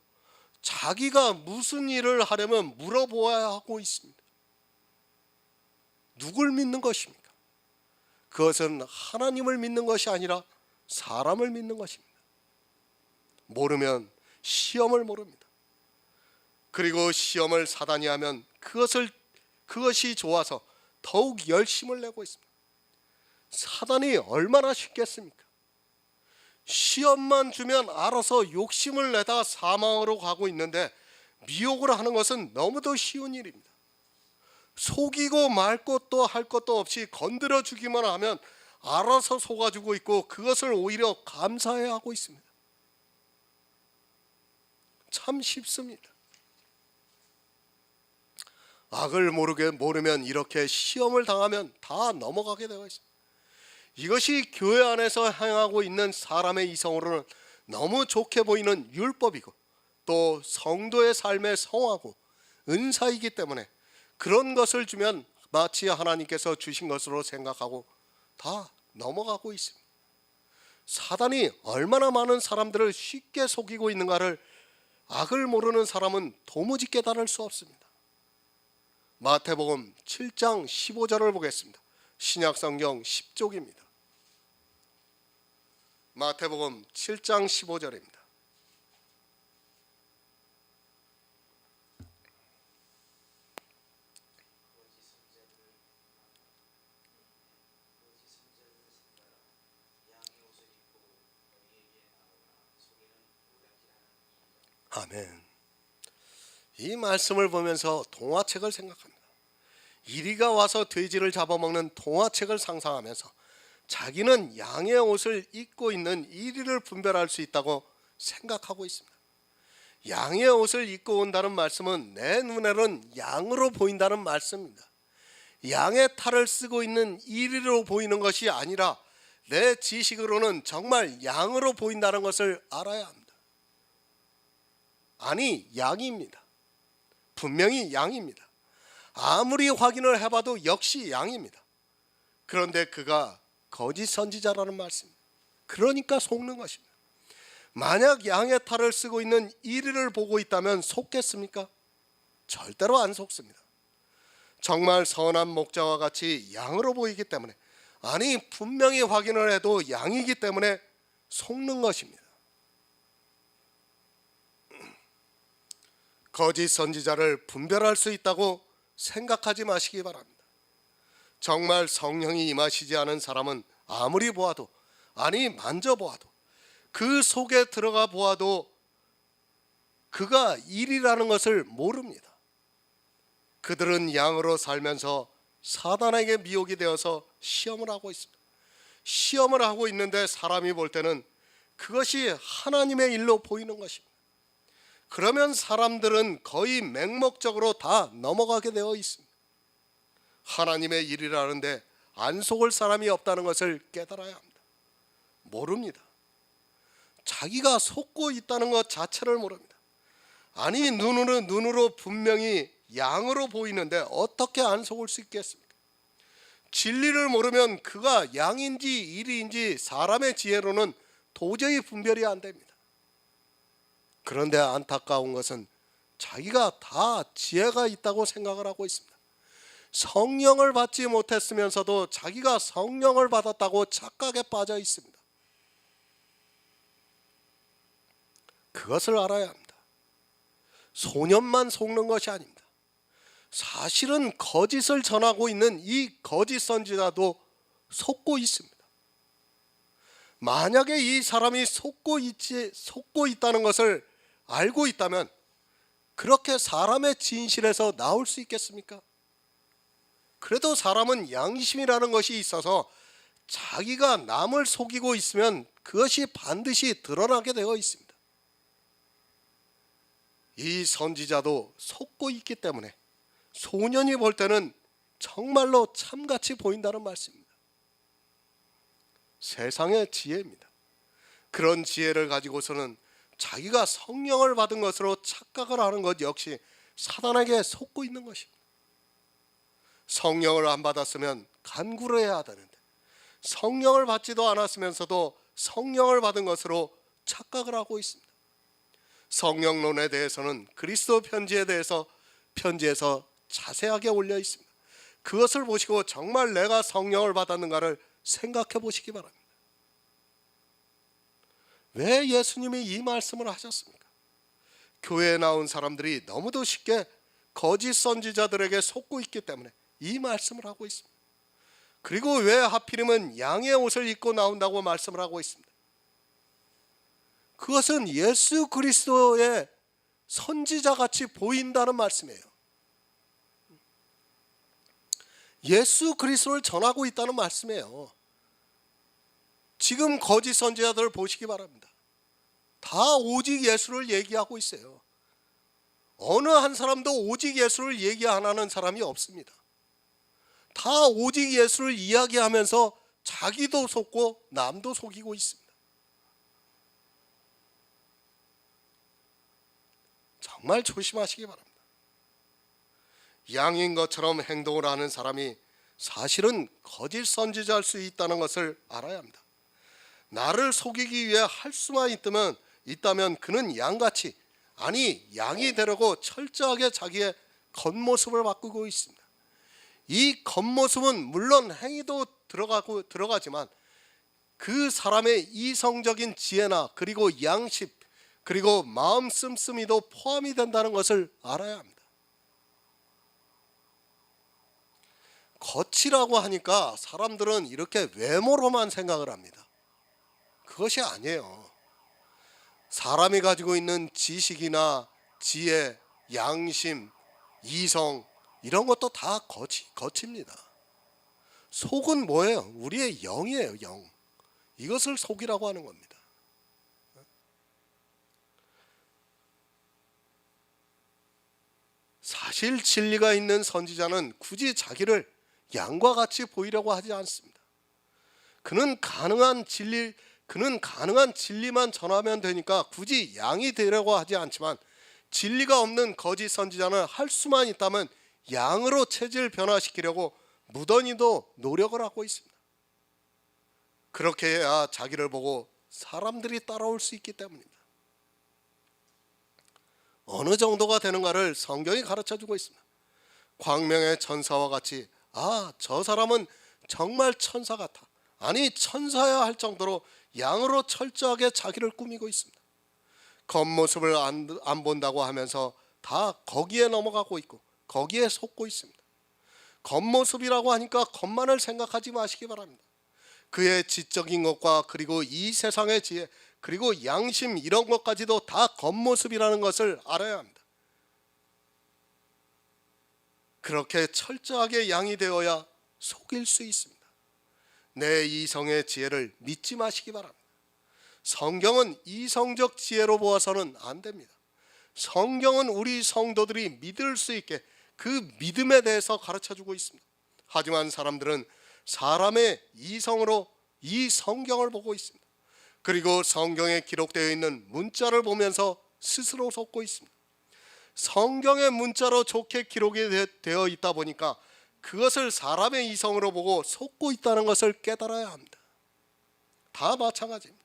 자기가 무슨 일을 하려면 물어보아야 하고 있습니다. 누굴 믿는 것입니까? 그것은 하나님을 믿는 것이 아니라 사람을 믿는 것입니다. 모르면 시험을 모릅니다. 그리고 시험을 사단이 하면 그것이 좋아서 더욱 열심을 내고 있습니다. 사단이 얼마나 쉽겠습니까? 시험만 주면 알아서 욕심을 내다 사망으로 가고 있는데 미혹을 하는 것은 너무도 쉬운 일입니다. 속이고 말 것도 할 것도 없이 건드려 주기만 하면 알아서 속아주고 있고 그것을 오히려 감사해야 하고 있습니다. 참 쉽습니다. 악을 모르면 이렇게 시험을 당하면 다 넘어가게 되어 있습니다. 이것이 교회 안에서 행하고 있는 사람의 이성으로는 너무 좋게 보이는 율법이고 또 성도의 삶에 성하고 은사이기 때문에 그런 것을 주면 마치 하나님께서 주신 것으로 생각하고 다 넘어가고 있습니다. 사단이 얼마나 많은 사람들을 쉽게 속이고 있는가를 악을 모르는 사람은 도무지 깨달을 수 없습니다. 마태복음 7장 15절을 보겠습니다. 신약성경 10쪽입니다. 마태복음 7장 15절입니다. 아멘. 이 말씀을 보면서 동화책을 생각합니다. 이리가 와서 돼지를 잡아먹는 동화책을 상상하면서 자기는 양의 옷을 입고 있는 이리를 분별할 수 있다고 생각하고 있습니다. 양의 옷을 입고 온다는 말씀은 내 눈에는 양으로 보인다는 말씀입니다. 양의 탈을 쓰고 있는 이리로 보이는 것이 아니라 내 지식으로는 정말 양으로 보인다는 것을 알아야 합니다. 아니, 양입니다. 분명히 양입니다. 아무리 확인을 해봐도 역시 양입니다. 그런데 그가 거짓 선지자라는 말씀입니다. 그러니까 속는 것입니다. 만약 양의 탈을 쓰고 있는 이리를 보고 있다면 속겠습니까? 절대로 안 속습니다. 정말 선한 목자와 같이 양으로 보이기 때문에, 아니 분명히 확인을 해도 양이기 때문에 속는 것입니다. 거짓 선지자를 분별할 수 있다고 생각하지 마시기 바랍니다. 정말 성령이 임하시지 않은 사람은 아무리 보아도 아니 만져보아도, 그 속에 들어가 보아도 그가 일이라는 것을 모릅니다. 그들은 양으로 살면서 사단에게 미혹이 되어서 시험을 하고 있습니다. 시험을 하고 있는데 사람이 볼 때는 그것이 하나님의 일로 보이는 것입니다. 그러면 사람들은 거의 맹목적으로 다 넘어가게 되어 있습니다. 하나님의 일이라는데 안 속을 사람이 없다는 것을 깨달아야 합니다. 모릅니다. 자기가 속고 있다는 것 자체를 모릅니다. 아니 눈으로 분명히 양으로 보이는데 어떻게 안 속을 수 있겠습니까? 진리를 모르면 그가 양인지 일인지 사람의 지혜로는 도저히 분별이 안 됩니다. 그런데 안타까운 것은 자기가 다 지혜가 있다고 생각을 하고 있습니다. 성령을 받지 못했으면서도 자기가 성령을 받았다고 착각에 빠져 있습니다. 그것을 알아야 합니다. 소년만 속는 것이 아닙니다. 사실은 거짓을 전하고 있는 이 거짓 선지자도 속고 있습니다. 만약에 이 사람이 속고 있다는 것을 알고 있다면 그렇게 사람의 진실에서 나올 수 있겠습니까? 그래도 사람은 양심이라는 것이 있어서 자기가 남을 속이고 있으면 그것이 반드시 드러나게 되어 있습니다. 이 선지자도 속고 있기 때문에 소년이 볼 때는 정말로 참같이 보인다는 말씀입니다. 세상의 지혜입니다. 그런 지혜를 가지고서는 자기가 성령을 받은 것으로 착각을 하는 것 역시 사단에게 속고 있는 것입니다. 성령을 안 받았으면 간구를 해야 되는데 성령을 받지도 않았으면서도 성령을 받은 것으로 착각을 하고 있습니다. 성령론에 대해서는 그리스도 편지에 대해서 편지에서 자세하게 올려 있습니다. 그것을 보시고 정말 내가 성령을 받았는가를 생각해 보시기 바랍니다. 왜 예수님이 이 말씀을 하셨습니까? 교회에 나온 사람들이 너무도 쉽게 거짓 선지자들에게 속고 있기 때문에 이 말씀을 하고 있습니다. 그리고 왜 하필이면 양의 옷을 입고 나온다고 말씀을 하고 있습니다. 그것은 예수 그리스도의 선지자같이 보인다는 말씀이에요. 예수 그리스도를 전하고 있다는 말씀이에요. 지금 거짓 선지자들 보시기 바랍니다. 다 오직 예수를 얘기하고 있어요. 어느 한 사람도 오직 예수를 얘기 안 하는 사람이 없습니다. 다 오직 예수를 이야기하면서 자기도 속고 남도 속이고 있습니다. 정말 조심하시기 바랍니다. 양인 것처럼 행동을 하는 사람이 사실은 거짓 선지자일 수 있다는 것을 알아야 합니다. 나를 속이기 위해 할 수만 있다면 그는 양같이, 아니 양이 되려고 철저하게 자기의 겉모습을 바꾸고 있습니다. 이 겉모습은 물론 행위도 들어가지만 그 사람의 이성적인 지혜나 그리고 양심 그리고 마음 씀씀이도 포함이 된다는 것을 알아야 합니다. 겉이라고 하니까 사람들은 이렇게 외모로만 생각을 합니다. 그것이 아니에요. 사람이 가지고 있는 지식이나 지혜, 양심, 이성 이런 것도 다 겉입니다. 속은 뭐예요? 우리의 영이에요. 영. 이것을 속이라고 하는 겁니다. 사실 진리가 있는 선지자는 굳이 자기를 양과 같이 보이려고 하지 않습니다. 그는 가능한 진리만 전하면 되니까 굳이 양이 되려고 하지 않지만, 진리가 없는 거짓 선지자는 할 수만 있다면 양으로 체질 변화시키려고 무던히도 노력을 하고 있습니다. 그렇게 해야 자기를 보고 사람들이 따라올 수 있기 때문입니다. 어느 정도가 되는가를 성경이 가르쳐주고 있습니다. 광명의 천사와 같이, 저 사람은 정말 천사 같아, 아니 천사야 할 정도로 양으로 철저하게 자기를 꾸미고 있습니다. 겉모습을 안 본다고 하면서 다 거기에 넘어가고 있고 거기에 속고 있습니다. 겉모습이라고 하니까 겉만을 생각하지 마시기 바랍니다. 그의 지적인 것과 그리고 이 세상의 지혜 그리고 양심 이런 것까지도 다 겉모습이라는 것을 알아야 합니다. 그렇게 철저하게 양이 되어야 속일 수 있습니다. 내 이성의 지혜를 믿지 마시기 바랍니다. 성경은 이성적 지혜로 보아서는 안 됩니다. 성경은 우리 성도들이 믿을 수 있게 그 믿음에 대해서 가르쳐주고 있습니다. 하지만 사람들은 사람의 이성으로 이 성경을 보고 있습니다. 그리고 성경에 기록되어 있는 문자를 보면서 스스로 속고 있습니다. 성경의 문자로 좋게 기록이 되어 있다 보니까 그것을 사람의 이성으로 보고 속고 있다는 것을 깨달아야 합니다. 다 마찬가지입니다.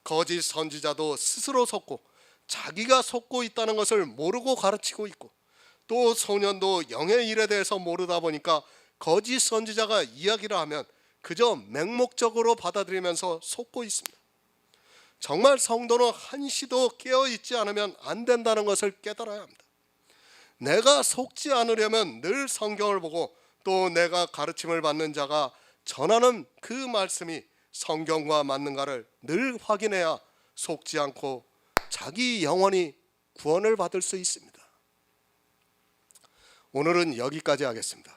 거짓 선지자도 스스로 속고 자기가 속고 있다는 것을 모르고 가르치고 있고, 또 소년도 영의 일에 대해서 모르다 보니까 거짓 선지자가 이야기를 하면 그저 맹목적으로 받아들이면서 속고 있습니다. 정말 성도는 한시도 깨어있지 않으면 안 된다는 것을 깨달아야 합니다. 내가 속지 않으려면 늘 성경을 보고 또 내가 가르침을 받는 자가 전하는 그 말씀이 성경과 맞는가를 늘 확인해야 속지 않고 자기 영혼이 구원을 받을 수 있습니다. 오늘은 여기까지 하겠습니다.